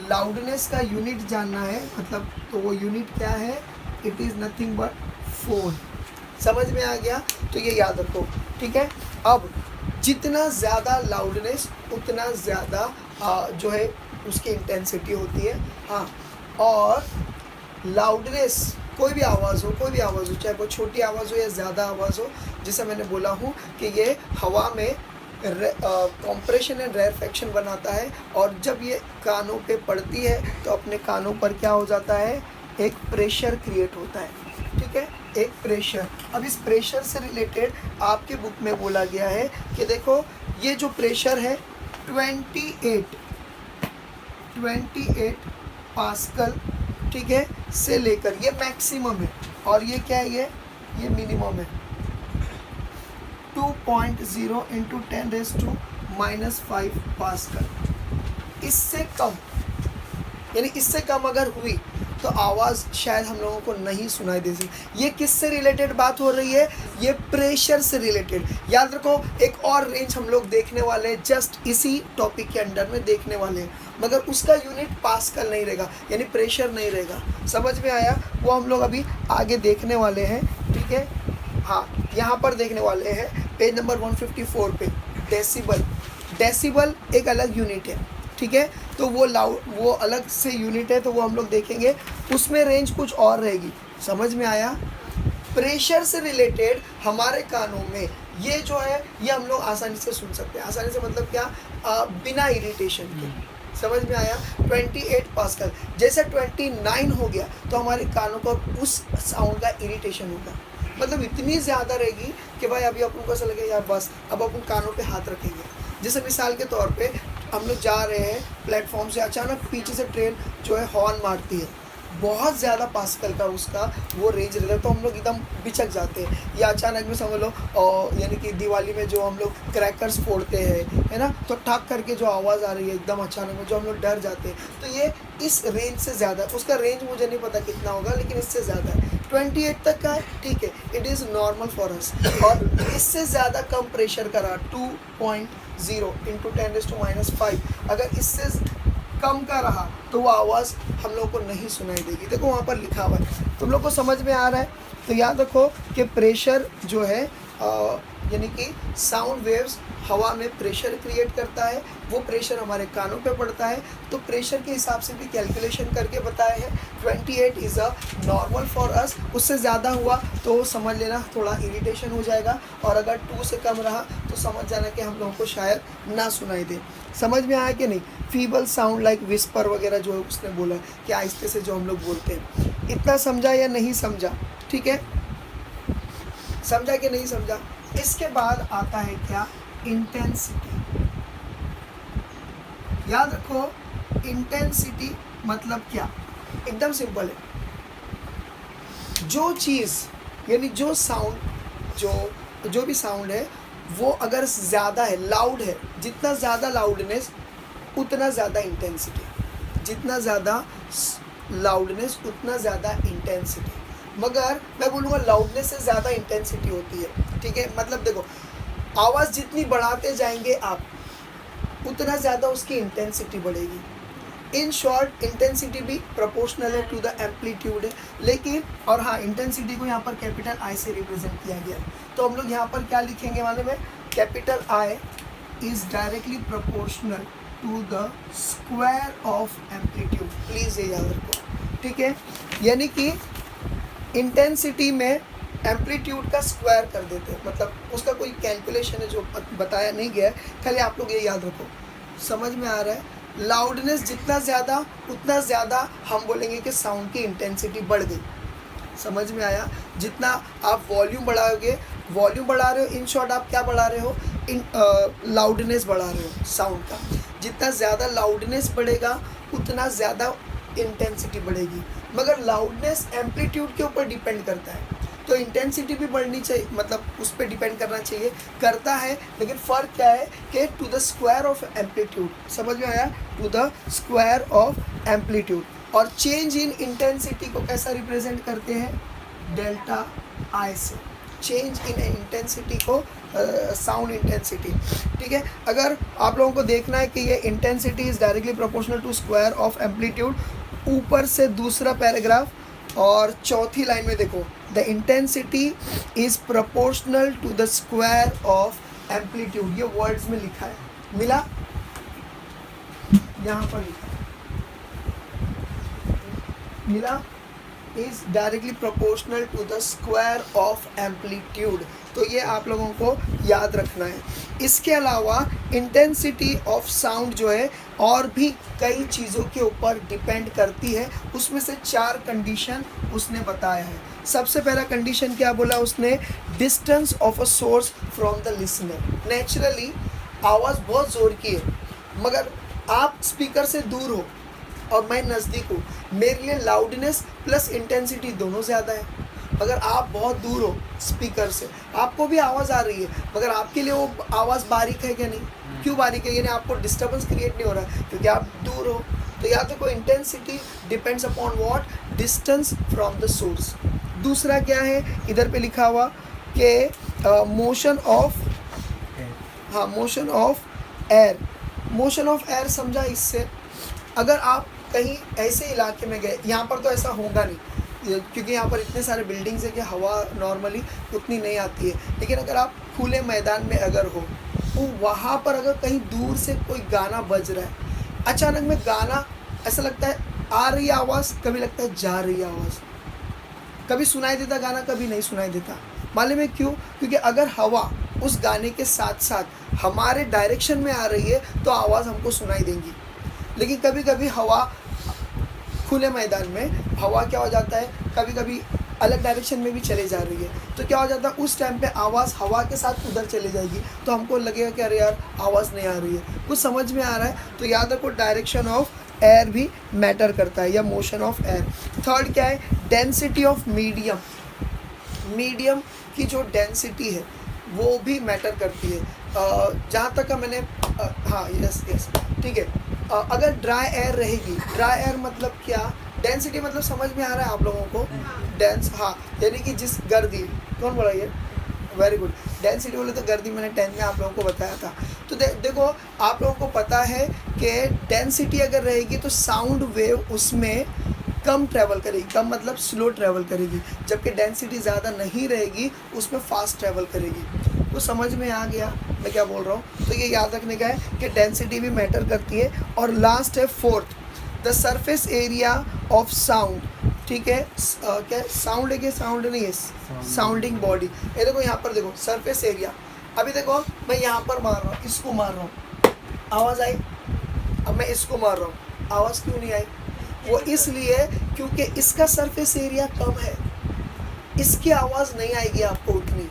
लाउडनेस का यूनिट जानना है, मतलब तो वो यूनिट क्या है, it is nothing but phone. समझ में आ गया? तो ये याद रखो, ठीक है। अब जितना ज़्यादा लाउडनेस उतना ज़्यादा जो है उसकी इंटेंसिटी होती है। हाँ, और लाउडनेस कोई भी आवाज़ हो, चाहे वो छोटी आवाज़ हो या ज़्यादा आवाज़ हो, जैसे मैंने बोला हूँ कि ये हवा में कॉम्प्रेशन एंड रेरफेक्शन बनाता है, और जब ये कानों पे पड़ती है तो अपने कानों पर क्या हो जाता है, एक प्रेशर क्रिएट होता है, ठीक है, एक प्रेशर। अब इस प्रेशर से रिलेटेड आपके बुक में बोला गया है कि देखो ये जो प्रेशर है 28 पास्कल, ठीक है, से लेकर, ये मैक्सिमम है, और ये क्या है, ये मिनिमम है 2.0 × 10⁻⁻5 पास्कल। इससे कम, यानी इससे कम अगर हुई तो आवाज़ शायद हम लोगों को नहीं सुनाई दे सकती। ये किससे रिलेटेड बात हो रही है, ये प्रेशर से रिलेटेड। याद रखो, एक और रेंज हम लोग देखने वाले हैं, जस्ट इसी टॉपिक के अंडर में देखने वाले हैं, मगर उसका यूनिट पास्कल नहीं रहेगा, यानी प्रेशर नहीं रहेगा। समझ में आया? वो हम लोग अभी आगे देखने वाले हैं, ठीक है। हाँ, यहाँ पर देखने वाले हैं पेज नंबर 154 पे। डेसिबल एक अलग यूनिट है, ठीक है, तो वो अलग से यूनिट है, तो वो हम लोग देखेंगे, उसमें रेंज कुछ और रहेगी। समझ में आया? प्रेशर से रिलेटेड हमारे कानों में ये जो है, ये हम लोग आसानी से सुन सकते हैं। आसानी से मतलब क्या, बिना इरिटेशन के। समझ में आया? 28 पास्कल, जैसे 29 हो गया तो हमारे कानों पर उस साउंड का इरिटेशन होगा, मतलब इतनी ज़्यादा रहेगी कि भाई अभी अपन को ऐसा लगेगा यार बस, अब अपन कानों पे हाथ रखेंगे। जैसे मिसाल के तौर पे हम लोग जा रहे हैं प्लेटफॉर्म से, अचानक पीछे से ट्रेन जो है हॉर्न मारती है, बहुत ज़्यादा पास्कल का उसका वो रेंज रहता है, तो हम लोग एकदम बिचक जाते हैं। या अचानक में समझ लो, यानी कि दिवाली में जो हम लोग क्रैकर्स फोड़ते हैं, है ना, तो ठाक करके जो आवाज़ आ रही है एकदम अचानक में, जो हम लोग डर जाते हैं, तो ये इस रेंज से ज़्यादा, उसका रेंज मुझे नहीं पता कितना होगा, लेकिन इससे ज़्यादा है। 28 तक का है, ठीक है, it is normal for us. और इससे ज़्यादा कम प्रेशर का रहा 2.0 × 10⁻⁵, अगर इससे कम का रहा तो वो आवाज़ हम लोग को नहीं सुनाई देगी। देखो वहाँ पर लिखा हुआ है, तुम लोग को समझ में आ रहा है? तो याद रखो कि प्रेशर जो है, यानी कि साउंड वेव्स हवा में प्रेशर क्रिएट करता है, वो प्रेशर हमारे कानों पे पड़ता है, तो प्रेशर के हिसाब से भी कैलकुलेशन करके बताए हैं। 28 is a normal for us. उससे ज़्यादा हुआ तो समझ लेना थोड़ा इरिटेशन हो जाएगा, और अगर 2 से कम रहा तो समझ जाना कि हम लोगों को शायद ना सुनाई दे। समझ में आया कि नहीं? फीबल साउंड लाइक विस्पर वगैरह जो है उसने बोला कि आहिस्ते से जो हम लोग बोलते हैं। इतना समझा या नहीं समझा? ठीक है, समझा कि नहीं समझा? इसके बाद आता है क्या, इंटेंसिटी। याद रखो, इंटेंसिटी मतलब क्या, एकदम सिंपल है। जो चीज़, यानी जो साउंड, जो भी साउंड है, वो अगर ज़्यादा है, लाउड है, जितना ज़्यादा लाउडनेस उतना ज़्यादा इंटेंसिटी, जितना ज़्यादा लाउडनेस उतना ज़्यादा इंटेंसिटी। मगर मैं बोलूँगा लाउडनेस से ज़्यादा इंटेंसिटी होती है, ठीक है। मतलब देखो, आवाज़ जितनी बढ़ाते जाएंगे आप उतना ज़्यादा उसकी इंटेंसिटी बढ़ेगी। इन शॉर्ट इंटेंसिटी भी प्रोपोर्शनल है टू द एम्पलीट्यूड है, लेकिन और हाँ, इंटेंसिटी को यहाँ पर कैपिटल आई से रिप्रेजेंट किया गया है। तो हम लोग यहाँ पर क्या लिखेंगे मालूम है, capital I is directly proportional to the square of amplitude. Please ये याद रखो, ठीक है। यानी कि इंटेंसिटी में एम्पलीट्यूड का स्क्वायर कर देते हैं, मतलब उसका कोई कैलकुलेशन है जो बताया नहीं गया है, खाली आप लोग ये याद रखो। समझ में आ रहा है? लाउडनेस जितना ज़्यादा उतना ज़्यादा हम बोलेंगे कि साउंड की इंटेंसिटी बढ़ गई। समझ में आया? जितना आप वॉल्यूम बढ़ाओगे, वॉल्यूम बढ़ा रहे हो, इन शॉर्ट आप क्या बढ़ा रहे हो, लाउडनेस बढ़ा रहे हो साउंड का। जितना ज़्यादा लाउडनेस बढ़ेगा उतना ज़्यादा इंटेंसिटी बढ़ेगी। मगर लाउडनेस एम्पलीट्यूड के ऊपर डिपेंड करता है, तो इंटेंसिटी भी बढ़नी चाहिए, मतलब उस पर डिपेंड करना चाहिए, करता है। लेकिन फ़र्क क्या है कि to the square of amplitude. समझ में आया? To the square of amplitude. और चेंज इन इंटेंसिटी को कैसा रिप्रेजेंट करते हैं, डेल्टा आई से। चेंज इन इंटेंसिटी को साउंड इंटेंसिटी, ठीक है। अगर आप लोगों को देखना है कि ये intensity is directly proportional to square of amplitude, ऊपर से दूसरा पैराग्राफ और चौथी लाइन में देखो, the intensity is proportional to the square of amplitude. ये वर्ड्स में लिखा है, मिला? यहाँ पर लिखा है, मिला? Is directly proportional to the square of amplitude. तो ये आप लोगों को याद रखना है। इसके अलावा इंटेंसिटी ऑफ साउंड जो है और भी कई चीज़ों के ऊपर डिपेंड करती है। उसमें से 4 कंडीशन उसने बताया है। सबसे पहला कंडीशन क्या बोला उसने, distance of a source from the listener. Naturally आवाज़ बहुत ज़ोर की है, मगर आप स्पीकर से दूर हो और मैं नज़दीक हूँ, मेरे लिए लाउडनेस प्लस इंटेंसिटी दोनों ज़्यादा है। अगर आप बहुत दूर हो स्पीकर से, आपको भी आवाज़ आ रही है, मगर आपके लिए वो आवाज़ बारीक है क्या नहीं? क्यों बारीक है? यानी आपको डिस्टर्बेंस क्रिएट नहीं हो रहा है क्योंकि आप दूर हो। तो याद रखो, intensity depends upon what, distance from the source. दूसरा क्या है, इधर पे लिखा हुआ कि मोशन ऑफ, हाँ, motion of air. Motion of air समझा इससे, अगर आप कहीं ऐसे इलाके में गए, यहाँ पर तो ऐसा होगा नहीं क्योंकि यहाँ पर इतने सारे बिल्डिंग्स है कि हवा नॉर्मली उतनी नहीं आती है, लेकिन अगर आप खुले मैदान में अगर हो तो वहाँ पर अगर कहीं दूर से कोई गाना बज रहा है, अचानक में गाना ऐसा लगता है आ रही है आवाज़, कभी लगता है जा रही है आवाज़, कभी सुनाई देता गाना, कभी नहीं सुनाई देता। मालूम है क्यों? क्योंकि अगर हवा उस गाने के साथ साथ हमारे डायरेक्शन में आ रही है तो आवाज़ हमको सुनाई देंगी। लेकिन कभी कभी हवा, खुले मैदान में हवा क्या हो जाता है, कभी कभी अलग डायरेक्शन में भी चले जा रही है, तो क्या हो जाता है उस टाइम पे आवाज़ हवा के साथ उधर चले जाएगी, तो हमको लगेगा कि अरे यार आवाज़ नहीं आ रही है। कुछ समझ में आ रहा है? तो याद रखो, डायरेक्शन ऑफ एयर भी मैटर करता है, या मोशन ऑफ एयर। थर्ड क्या है, डेंसिटी ऑफ मीडियम। मीडियम की जो डेंसिटी है वो भी मैटर करती है। जहाँ तक मैंने हाँ, यस, ठीक है। अगर ड्राई एयर रहेगी, ड्राई एयर मतलब क्या, डेंसिटी मतलब समझ में आ रहा है आप लोगों को? डेंस, हाँ, यानी कि जिस गर्दी, कौन बोला ये? Very good. डेंसिटी बोले तो गर्दी मैंने 10 में आप लोगों को बताया था। तो देखो, आप लोगों को पता है कि डेंसिटी अगर रहेगी तो साउंड वेव उसमें कम ट्रैवल करेगी, कम मतलब स्लो ट्रैवल करेगी, जबकि डेंसिटी ज़्यादा नहीं रहेगी उसमें फास्ट ट्रैवल करेगी। तो समझ में आ गया मैं क्या बोल रहा हूँ? तो ये याद रखने का है कि डेंसिटी भी मैटर करती है। और लास्ट है fourth, the surface area of sound. ठीक है, क्या साउंड है कि साउंड नहीं है, साउंडिंग बॉडी। ये देखो यहाँ पर देखो सरफेस एरिया, अभी देखो मैं यहाँ पर मार रहा हूँ, इसको मार रहा हूँ, आवाज़ आई। अब मैं इसको मार रहा हूँ, आवाज़ क्यों नहीं आई? वो इसलिए क्योंकि इसका सरफेस एरिया कम है, इसकी आवाज़ नहीं आएगी आपको उतनी।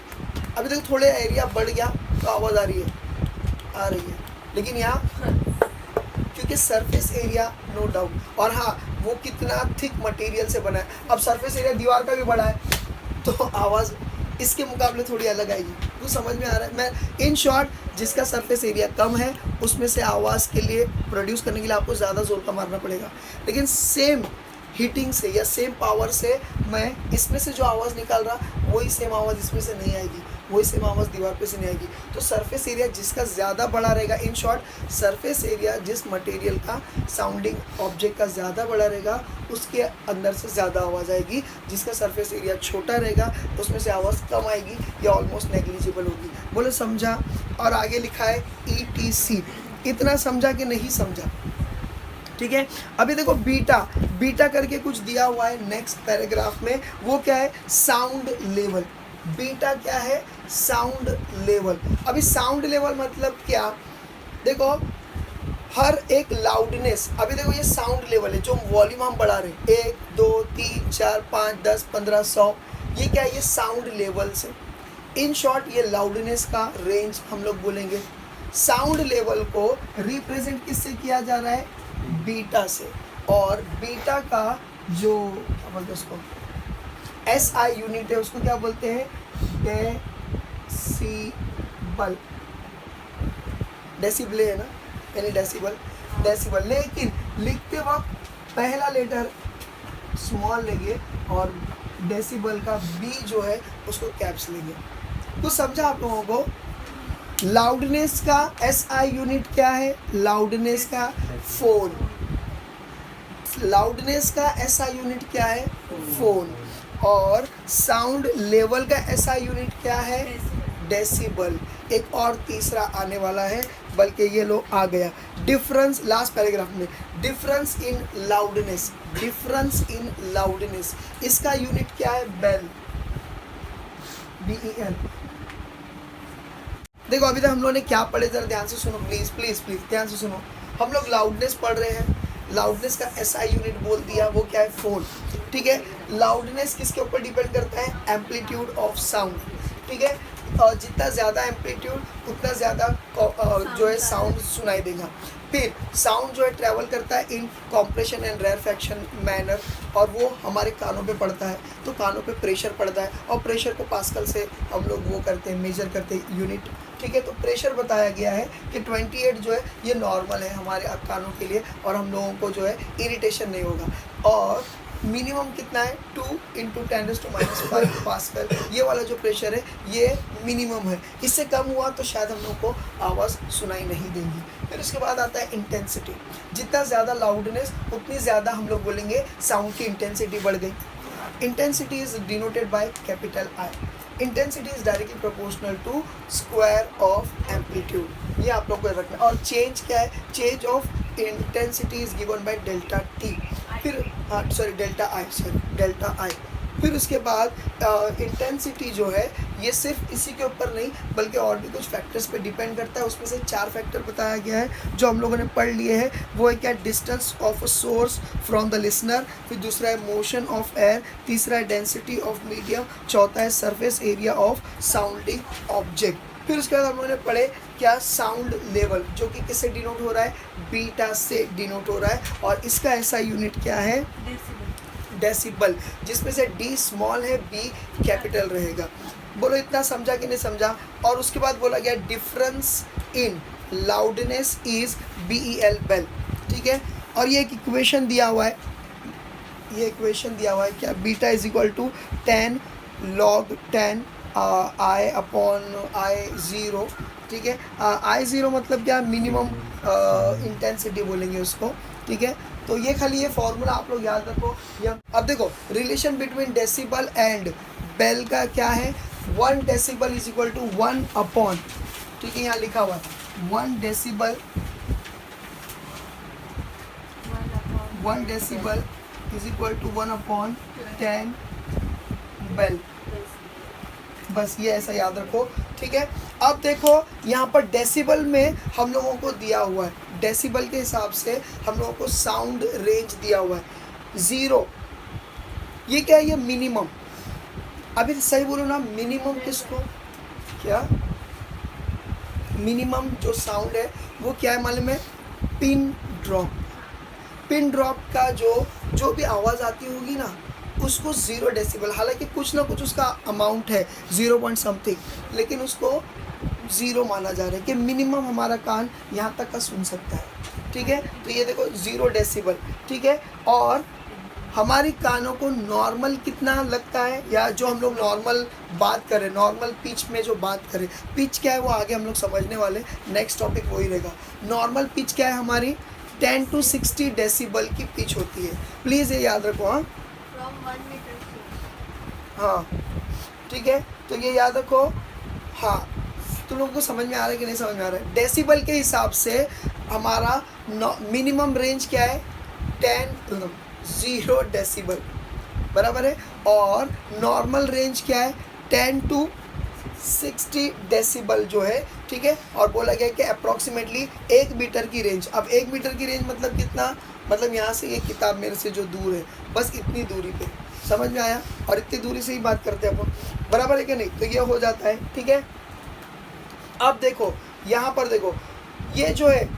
अभी देखो थोड़े एरिया बढ़ गया तो आवाज़ आ रही है, लेकिन यहाँ क्योंकि सरफेस एरिया नो डाउट, और हाँ वो कितना थिक मटेरियल से बना है। अब सरफेस एरिया दीवार का भी बड़ा है तो आवाज़ इसके मुकाबले थोड़ी अलग आएगी। तो समझ में आ रहा है? मैं इन शॉर्ट जिसका सरफेस एरिया कम है उसमें से आवाज़ के लिए प्रोड्यूस करने के लिए आपको ज़्यादा जोर का मारना पड़ेगा, लेकिन सेम हीटिंग से या सेम पावर से मैं इसमें से जो आवाज़ निकाल रहा वही सेम आवाज़ इसमें से नहीं आएगी, वही सेम आवाज़ दीवार पे से नहीं आएगी। तो सरफेस एरिया जिसका ज़्यादा बड़ा रहेगा, इन शॉर्ट सरफेस एरिया जिस मटेरियल का साउंडिंग ऑब्जेक्ट का ज़्यादा बड़ा रहेगा उसके अंदर से ज़्यादा आवाज़ आएगी। जिसका सरफेस एरिया छोटा रहेगा उसमें से आवाज़ कम आएगी या ऑलमोस्ट नेग्लिजिबल होगी। बोलो समझा? और आगे लिखा है ETC। इतना समझा कि नहीं समझा? ठीक है, अभी देखो बीटा, बीटा करके कुछ दिया हुआ है नेक्स्ट पैराग्राफ में, वो क्या है? Sound level. बीटा क्या है? Sound level. अभी साउंड लेवल मतलब क्या? देखो हर एक लाउडनेस, अभी देखो ये साउंड लेवल है, जो वॉल्यूम हम बढ़ा रहे हैं 1 2 3 4 5 10 15 100, ये क्या है? ये साउंड लेवल से। इन शॉर्ट ये लाउडनेस का रेंज हम लोग बोलेंगे। साउंड लेवल को रिप्रेजेंट किससे किया जा रहा है? बीटा से। और बीटा का जो क्या बोलते हैं उसको, SI यूनिट है, उसको क्या बोलते हैं? डेसिबल। डेसिबल है ना, यानी डेसिबल, डेसिबल। लेकिन लिखते वक्त पहला लेटर स्मॉल लेंगे और डेसिबल का B जो है उसको कैप्स लेंगे। तो समझा आप लोगों को? लाउडनेस का SI यूनिट क्या है? लाउडनेस का फोन। लाउडनेस का SI यूनिट क्या है? फोन। और साउंड लेवल का SI यूनिट क्या है? डेसिबल। एक और तीसरा आने वाला है, बल्कि ये लो आ गया। डिफरेंस, लास्ट पैराग्राफ में, difference in loudness. Difference in loudness, इसका यूनिट क्या है? बेल। BEL। देखो अभी तक हम लोगों ने क्या पढ़े, जरा ध्यान से सुनो प्लीज़ प्लीज़ प्लीज़, ध्यान से सुनो। हम लोग लाउडनेस पढ़ रहे हैं, लाउडनेस का SI यूनिट बोल दिया, वो क्या है? फोन। ठीक है, लाउडनेस किसके ऊपर डिपेंड करता है? Amplitude of sound. ठीक है, और जितना ज़्यादा एम्पलीट्यूड उतना ज़्यादा जो है साउंड सुनाई देगा। फिर साउंड जो है ट्रैवल करता है इन कॉम्प्रेशन एंड रेरफैक्शन मैनर, और वो हमारे कानों पे पड़ता है, तो कानों पे प्रेशर पड़ता है, और प्रेशर को पास्कल से हम लोग वो करते हैं, मेजर करते हैं, यूनिट। ठीक है, तो प्रेशर बताया गया है कि 28 जो है ये नॉर्मल है हमारे कानों के लिए, और हम लोगों को जो है इरिटेशन नहीं होगा। और मिनिमम कितना है? 2 × 10⁻5 पास्कल, ये वाला जो प्रेशर है ये मिनिमम है। इससे कम हुआ तो शायद हम लोग को आवाज़ सुनाई नहीं देंगी। फिर उसके बाद आता है इंटेंसिटी। जितना ज़्यादा लाउडनेस उतनी ज़्यादा हम लोग बोलेंगे साउंड की इंटेंसिटी बढ़ गई। Intensity is denoted by capital I। Intensity is directly proportional to square of amplitude, ये आप लोग को रखना है। और चेंज क्या है? Change of intensity is given by delta T। फिर डेल्टा I। फिर उसके बाद इंटेंसिटी जो है ये सिर्फ इसी के ऊपर नहीं बल्कि और भी कुछ फैक्टर्स पे डिपेंड करता है। उसमें से 4 फैक्टर बताया गया है जो हम लोगों ने पढ़ लिए हैं। वो है क्या? Distance of a source from the listener, फिर दूसरा है मोशन ऑफ एयर, तीसरा है डेंसिटी ऑफ मीडियम, चौथा है surface area of sounding object. फिर उसके बाद हम लोगों ने पढ़े क्या? साउंड लेवल, जो कि किससे डिनोट हो रहा है? बीटा से डिनोट हो रहा है। और इसका ऐसा यूनिट क्या है? डेसिबल, जिसमें से D स्मॉल है, B कैपिटल रहेगा। बोलो इतना समझा कि नहीं समझा? और उसके बाद बोला गया difference in loudness is BEL, bel. ठीक है, और ये एक इक्वेशन दिया हुआ है, ये इक्वेशन दिया हुआ है क्या? Beta is equal to 10 log 10 I/I0। ठीक है, I0 मतलब क्या? मिनिमम इंटेंसिटी बोलेंगे उसको। ठीक है, तो ये खाली ये फॉर्मूला आप लोग याद रखो। अब देखो relation between decibel and bel का क्या है? 1 decibel is equal to 1 upon, ठीक है यहाँ लिखा हुआ है 1 decibel is equal to 1 upon 10 bel. बस ये ऐसा याद रखो। ठीक है, अब देखो यहाँ पर डेसिबल में हम लोगों को दिया हुआ है, डेसिबल के हिसाब से हम लोगों को साउंड रेंज दिया हुआ है 0। ये क्या है? ये मिनिमम। अभी सही बोलो ना, मिनिमम किसको? क्या मिनिमम जो साउंड है वो क्या है मालूम है? Pin drop. पिन ड्रॉप का जो भी आवाज़ आती होगी ना उसको 0 डेसिबल, हालांकि कुछ ना कुछ उसका अमाउंट है 0 पॉइंट समथिंग, लेकिन उसको 0 माना जा रहा है कि मिनिमम हमारा कान यहाँ तक का सुन सकता है, ठीक है। तो ये देखो 0 डेसिबल, ठीक है। और हमारी कानों को नॉर्मल कितना लगता है, या जो हम लोग नॉर्मल बात करें, नॉर्मल पिच में जो बात करें, पिच क्या है वो आगे हम लोग समझने वाले, नेक्स्ट टॉपिक वही रहेगा। नॉर्मल पिच क्या है हमारी, 10 to 60 डेसिबल की पिच होती है, प्लीज़ ये याद रखो। हाँ From 1 meter to हाँ ठीक है, तो ये याद रखो। हाँ, तुम लोगों को समझ में आ रहा है कि नहीं समझ में आ रहा है? डेसिबल के हिसाब से हमारा मिनिमम रेंज क्या है, 0 डेसिबल, बराबर है। और नॉर्मल रेंज क्या है, 10 to 60 डेसिबल जो है, ठीक है। और बोला गया कि अप्रॉक्सीमेटली 1 मीटर की रेंज। अब 1 मीटर की रेंज मतलब कितना, मतलब यहाँ से ये किताब मेरे से जो दूर है बस इतनी दूरी पे, समझ में आया? और इतनी दूरी से ही बात करते हैं अपन, बराबर है कि नहीं? तो ये हो जाता है, ठीक है। अब देखो यहाँ पर देखो, ये जो है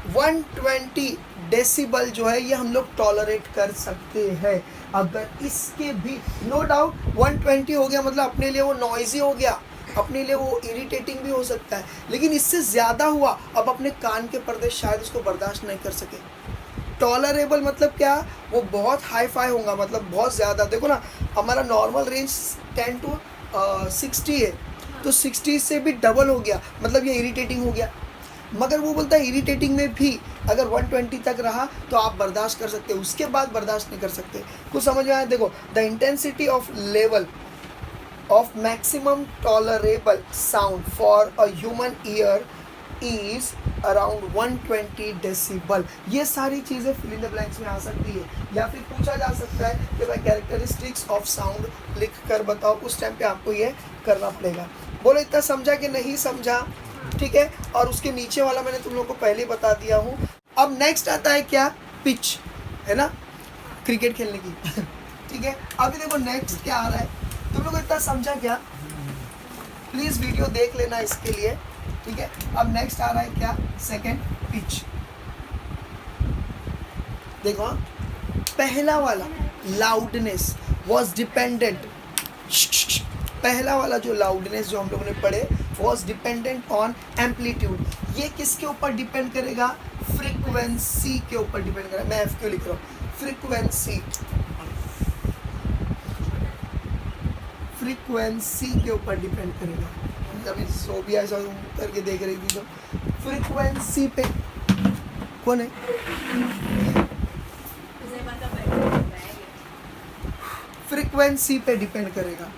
120 डेसिबल जो है ये हम लोग टॉलरेट कर सकते हैं। अगर इसके भी नो डाउट 120 हो गया मतलब अपने लिए वो नॉइजी हो गया, अपने लिए वो इरिटेटिंग भी हो सकता है, लेकिन इससे ज़्यादा हुआ अब अपने कान के पर्दे शायद उसको बर्दाश्त नहीं कर सके। टॉलरेबल मतलब क्या, वो बहुत हाई फाई होगा, मतलब बहुत ज़्यादा। देखो ना, हमारा नॉर्मल रेंज 10 to 60 है, तो 60 से भी डबल हो गया, मतलब ये इरिटेटिंग हो गया। मगर वो बोलता है इरिटेटिंग में भी अगर 120 तक रहा तो आप बर्दाश्त कर सकते हो, उसके बाद बर्दाश्त नहीं कर सकते। कुछ समझ में आया? देखो, the intensity of level of maximum tolerable sound for a human ear is around 120 decibel. ये सारी चीज़ें फिल इन द ब्लैंक्स में आ सकती है, या फिर पूछा जा सकता है कि भाई कैरेक्टरिस्टिक्स ऑफ साउंड लिख कर बताओ, उस टाइम पे आपको ये करना पड़ेगा। बोलो इतना समझा कि नहीं समझा? ठीक है। और उसके नीचे वाला मैंने तुम लोग को पहले बता दिया हूँ। अब नेक्स्ट आता है क्या, पिच, है ना, क्रिकेट खेलने की ठीक है। अभी देखो नेक्स्ट क्या आ रहा है, तुम लोग इतना समझा क्या? प्लीज़ वीडियो देख लेना इसके लिए, ठीक है। अब नेक्स्ट आ रहा है क्या, सेकंड, पिच। देखो पहला वाला लाउडनेस वॉज डिपेंडेंट, पहला वाला जो लाउडनेस जो हम लोगों ने पढ़े वॉज डिपेंडेंट ऑन एम्पलीट्यूड। ये किसके ऊपर डिपेंड करेगा, फ्रीक्वेंसी के ऊपर डिपेंड करेगा। मैं एफ क्यों लिख रहा हूँ, फ्रीक्वेंसी, फ्रीक्वेंसी के ऊपर डिपेंड करेगा। अभी सोबिया ऐसा करके देख रही थी, तो फ्रीक्वेंसी पे कौन है, उसे मतलब बैठ फ्रीक्वेंसी पे डिपेंड करेगा।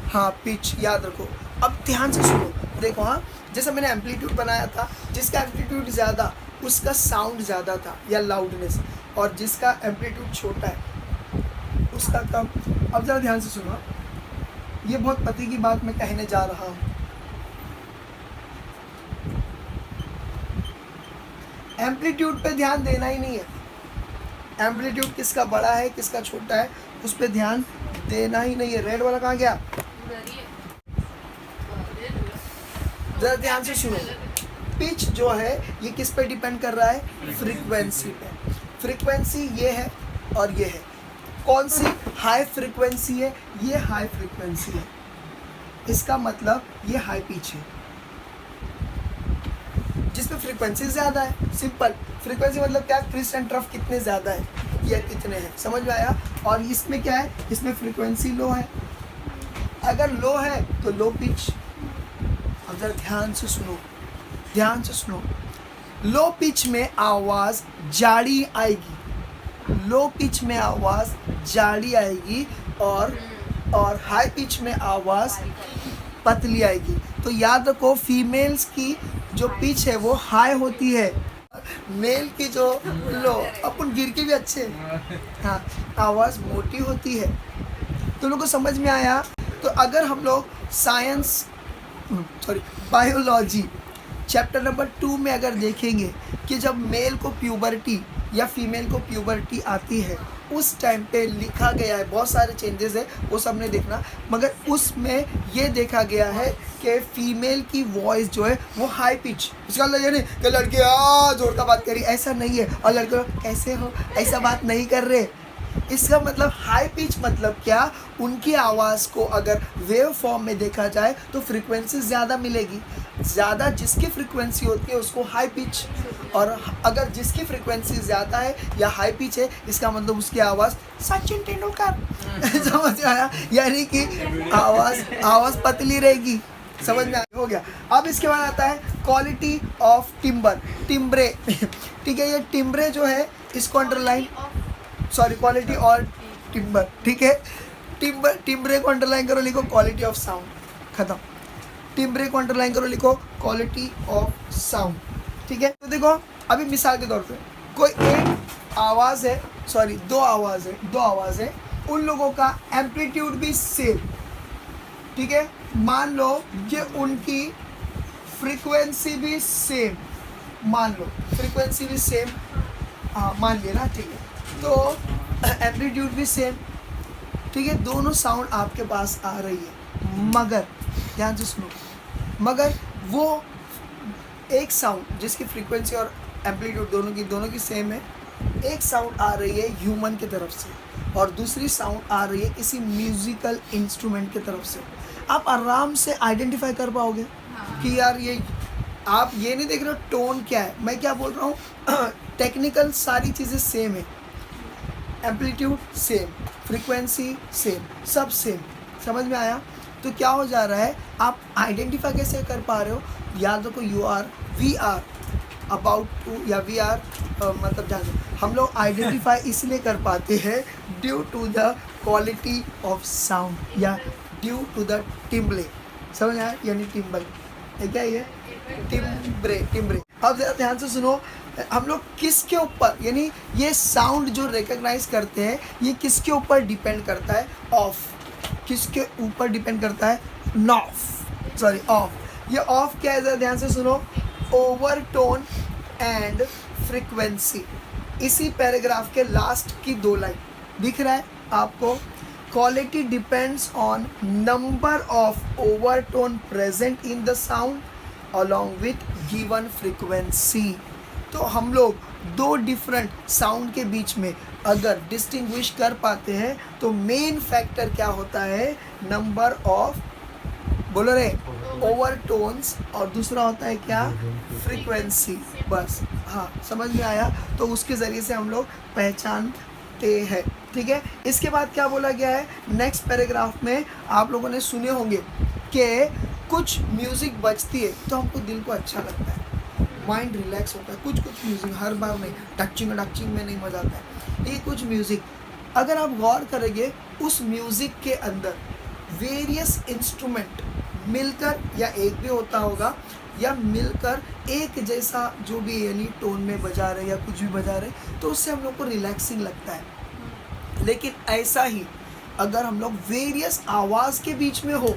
हाँ, पिच याद रखो। अब ध्यान से सुनो, देखो। हाँ, जैसे मैंने एम्पलीट्यूड बनाया था, जिसका एम्पलीट्यूड ज़्यादा उसका साउंड ज़्यादा था या लाउडनेस, और जिसका एम्पलीट्यूड छोटा है उसका कम। अब ज़रा ध्यान से सुनो, ये बहुत पति की बात मैं कहने जा रहा हूँ। एम्पलीट्यूड पे ध्यान देना ही नहीं है, एम्पलीट्यूड किसका बड़ा है किसका छोटा है उस पर ध्यान देना ही नहीं है। रेड वाला कहाँ गया, जरा ध्यान से सुनो। पिच जो है ये किस पे डिपेंड कर रहा है, फ्रीक्वेंसी पे। फ्रीक्वेंसी ये है और ये है, कौन सी, हाई फ्रीक्वेंसी है, ये हाई फ्रीक्वेंसी है, इसका मतलब ये हाई पिच है, जिसमें फ्रीक्वेंसी ज़्यादा है। सिंपल, फ्रीक्वेंसी मतलब क्या, क्रिस्ट एंड ट्रफ कितने ज़्यादा है या कितने हैं, समझ में आया? और इसमें क्या है, इसमें फ्रीक्वेंसी लो है, अगर लो है तो लो पिच। अगर ध्यान से सुनो, ध्यान से सुनो, लो पिच में आवाज़ जाड़ी आएगी, लो पिच में आवाज़ जाड़ी आएगी, और हाई पिच में आवाज़ पतली आएगी। तो याद रखो, फीमेल्स की जो पिच है वो हाई होती है, मेल की जो लो, अपन गिर के भी अच्छे, हाँ, आवाज़ मोटी होती है। तुम लोग को समझ में आया? तो अगर हम लोग बायोलॉजी चैप्टर नंबर 2 में अगर देखेंगे कि जब मेल को प्यूबर्टी या फीमेल को प्यूबर्टी आती है, उस टाइम पे लिखा गया है, बहुत सारे चेंजेस है वो सब नहीं देखना, मगर उसमें ये देखा गया है कि फीमेल की वॉइस जो है वो हाई पिच। इसका मतलब ये नहीं कि लड़के जोर का बात करी, ऐसा नहीं है, और लड़के कैसे हो ऐसा बात नहीं कर रहे। इसका मतलब हाई पिच मतलब क्या, उनकी आवाज़ को अगर वेव फॉर्म में देखा जाए तो फ्रीक्वेंसी ज़्यादा मिलेगी। ज़्यादा जिसकी फ्रीक्वेंसी होती है उसको हाई पिच, और अगर जिसकी फ्रीक्वेंसी ज़्यादा है या हाई पिच है, इसका मतलब उसकी आवाज़ सचिन तेंदुलकर समझ में आया, यानी कि आवाज़ पतली रहेगी। समझ में हो गया। अब इसके बाद आता है क्वालिटी ऑफ टिम्बर, टिम्ब्रे ठीक है, ये टिम्ब्रे जो है इसको अंडरलाइन, सॉरी क्वालिटी और टिम्बर, ठीक है। टिम्ब्रे को अंडरलाइन करो, लिखो क्वालिटी ऑफ साउंड, खत्म। टिम्ब्रे को अंडरलाइन करो, लिखो क्वालिटी ऑफ साउंड, ठीक है। तो देखो अभी मिसाल के तौर पे कोई एक आवाज़ है, सॉरी दो आवाज़ है, उन लोगों का एम्पलीट्यूड भी सेम, ठीक है। मान लो कि उनकी फ्रीक्वेंसी भी सेम, मान लो फ्रीक्वेंसी भी सेम, हाँ मान लिया ना, ठीक है। तो एम्पलीट्यूड भी सेम, ठीक है, दोनों साउंड आपके पास आ रही है, मगर ध्यान से सुनो, मगर वो एक साउंड जिसकी फ्रीक्वेंसी और एम्पलीट्यूड दोनों की सेम है, एक साउंड आ रही है ह्यूमन की तरफ से और दूसरी साउंड आ रही है किसी म्यूजिकल इंस्ट्रूमेंट की तरफ से। आप आराम से आइडेंटिफाई कर पाओगे कि यार ये, आप ये नहीं देख रहे हो टोन क्या है, मैं क्या बोल रहा हूँ टेक्निकल सारी चीज़ें सेम है, एम्पलीट्यूड सेम, फ्रीक्वेंसी सेम, सब सेम, समझ में आया। तो क्या हो जा रहा है, आप आइडेंटिफाई कैसे कर पा रहे हो, या तो कोई वी आर अबाउट टू, या वी आर मतलब जान, हम लोग आइडेंटिफाई इसलिए कर पाते हैं due to the quality of sound या ड्यू टू द टिम्बले, समझ आया, यानी टिम्बल है क्या, ये टिम्ब्रे। अब ज़रा ध्यान से सुनो, हम लोग किसके ऊपर, यानी ये साउंड जो रिकग्नाइज करते हैं ये किसके ऊपर डिपेंड करता है, ऑफ, किसके ऊपर डिपेंड करता है, नॉफ, सॉरी ऑफ। ये ऑफ क्या है, ज़रा ध्यान से सुनो, ओवरटोन एंड फ्रीक्वेंसी। इसी पैराग्राफ के लास्ट की 2 लाइन दिख रहा है आपको, quality depends on number of overtone present in the sound along with given frequency। तो हम लोग 2 डिफरेंट साउंड के बीच में अगर डिस्टिंग्विश कर पाते हैं तो मेन फैक्टर क्या होता है, नंबर ऑफ, बोलो रे, ओवरटोन्स, और दूसरा होता है क्या, फ्रीक्वेंसी, बस। हाँ समझ में आया, तो उसके ज़रिए से हम लोग पहचानते हैं, ठीक है। इसके बाद क्या बोला गया है नेक्स्ट पैराग्राफ में, आप लोगों ने सुने होंगे कि कुछ म्यूज़िक बजती है तो हमको दिल को अच्छा लगता है, माइंड रिलैक्स होता है, कुछ म्यूज़िक, हर बार नहीं, टचिंग में नहीं मजा आता है। ये कुछ म्यूज़िक अगर आप गौर करेंगे, उस म्यूज़िक के अंदर वेरियस इंस्ट्रूमेंट मिलकर, या एक भी होता होगा, या मिलकर एक जैसा जो भी यानी टोन में बजा रहे या कुछ भी बजा रहे, तो उससे हम लोग को रिलैक्सिंग लगता है। लेकिन ऐसा ही अगर हम लोग वेरियस आवाज़ के बीच में हो,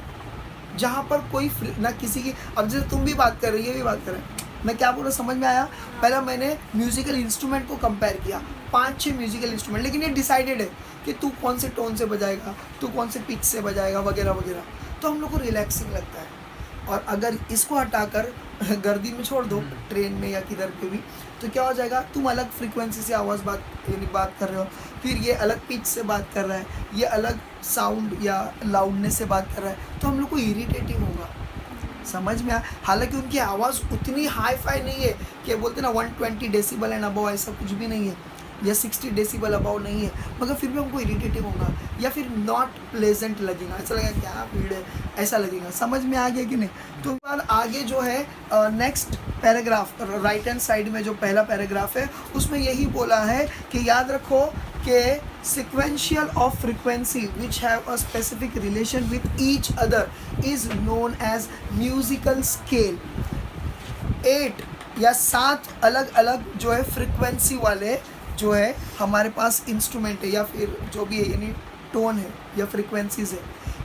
जहाँ पर कोई ना किसी की, अब जैसे तुम भी बात कर रही है, ये भी बात कर रहे हैं, मैं क्या बोल रहा हूँ समझ में आया। पहले मैंने म्यूज़िकल इंस्ट्रूमेंट को कंपेयर किया, 5-6 म्यूज़िकल इंस्ट्रूमेंट, लेकिन ये डिसाइडेड है कि तू कौन से टोन से बजाएगा, तू कौन से पिच से बजाएगा, वगैरह वगैरह, तो हम लोग को रिलैक्सिंग लगता है। और अगर इसको हटाकर गर्दी में छोड़ दो, ट्रेन में या किधर पे भी, तो क्या हो जाएगा, तुम अलग फ्रीक्वेंसी से आवाज़ बात कर रहे हो, फिर ये अलग पिच से बात कर रहा है, ये अलग साउंड या लाउडनेस से बात कर रहा है, तो हम लोग को इरिटेटिंग होगा, समझ में आया। हालांकि उनकी आवाज़ उतनी हाई फाई नहीं है कि बोलते ना 120 डेसिबल एंड अबव, ऐसा कुछ भी नहीं है, या 60 डेसिबल अबाउ नहीं है, मगर फिर भी हमको इरिटेटिंग होगा या फिर नॉट प्लेजेंट लगेगा, ऐसा लगेगा क्या भीड़ है, ऐसा लगेगा। समझ में आ गया कि नहीं। तो बाद आगे जो है next paragraph, right hand side में जो पहला पैराग्राफ है उसमें यही बोला है कि याद रखो कि sequential of frequency which have a specific relation with each other is known as musical scale। 8 या 7 अलग अलग जो है फ्रीक्वेंसी वाले जो है हमारे पास इंस्ट्रूमेंट है, या फिर जो भी है यानी टोन है या फ्रीक्वेंसीज है,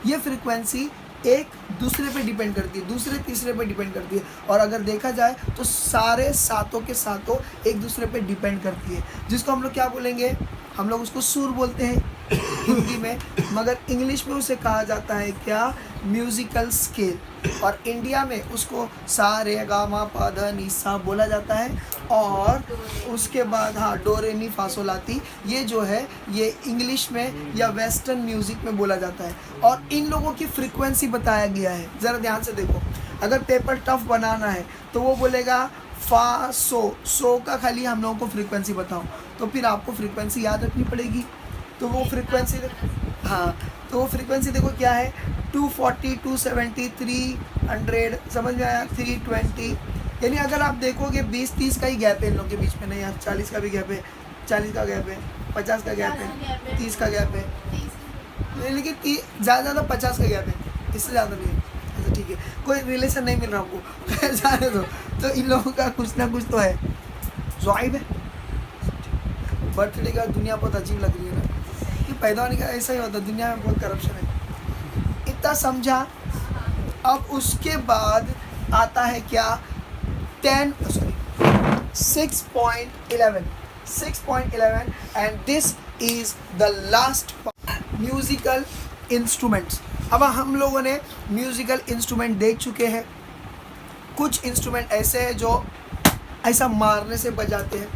ये फ्रीक्वेंसी एक दूसरे पे डिपेंड करती है, दूसरे तीसरे पे डिपेंड करती है, और अगर देखा जाए तो सारे सातों के सातों एक दूसरे पे डिपेंड करती है, जिसको हम लोग क्या बोलेंगे, हम लोग उसको सुर बोलते हैं, हिंदी में, मगर इंग्लिश में उसे कहा जाता है क्या, म्यूजिकल स्केल। और इंडिया में उसको सा रे गा मा पा धा नी सा बोला जाता है। और उसके बाद हाँ डो रे मी फा सो ला ती, ये जो है ये इंग्लिश में या वेस्टर्न म्यूज़िक में बोला जाता है। और इन लोगों की फ्रीक्वेंसी बताया गया है, ज़रा ध्यान से देखो। अगर पेपर टफ बनाना है तो वो बोलेगा फा सो का खाली हम लोगों को फ्रीक्वेंसी बताओ, तो फिर आपको फ्रीक्वेंसी याद रखनी पड़ेगी। तो वो फ्रीक्वेंसी हाँ, तो वो फ्रीक्वेंसी देखो क्या है, 240, 270, 300, समझ में आया, 320। यानी अगर आप देखोगे 20-30 का ही गैप है इन लोगों के बीच में, नहीं यार 40 का भी गैप है, 40 का गैप है, 50 का गैप है, 30 का गैप है, लेकिन ज़्यादा 50 का गैप है, इससे ज़्यादा नहीं है। अच्छा ठीक है, कोई रिलेशन नहीं मिल रहा हमको जाने दो। तो इन लोगों का कुछ ना कुछ तो है, ज़ाहिब है। बर्थडे का दुनिया बहुत अजीब लग रही है ना, कि पैदा होने का ऐसा ही होता है, दुनिया में बहुत करप्शन है। इतना समझा। अब उसके बाद आता है क्या, 6.11 and this is the last musical instruments. अब हम लोगों ने म्यूजिकल इंस्ट्रूमेंट देख चुके हैं। कुछ इंस्ट्रूमेंट ऐसे हैं जो ऐसा मारने से बजाते हैं,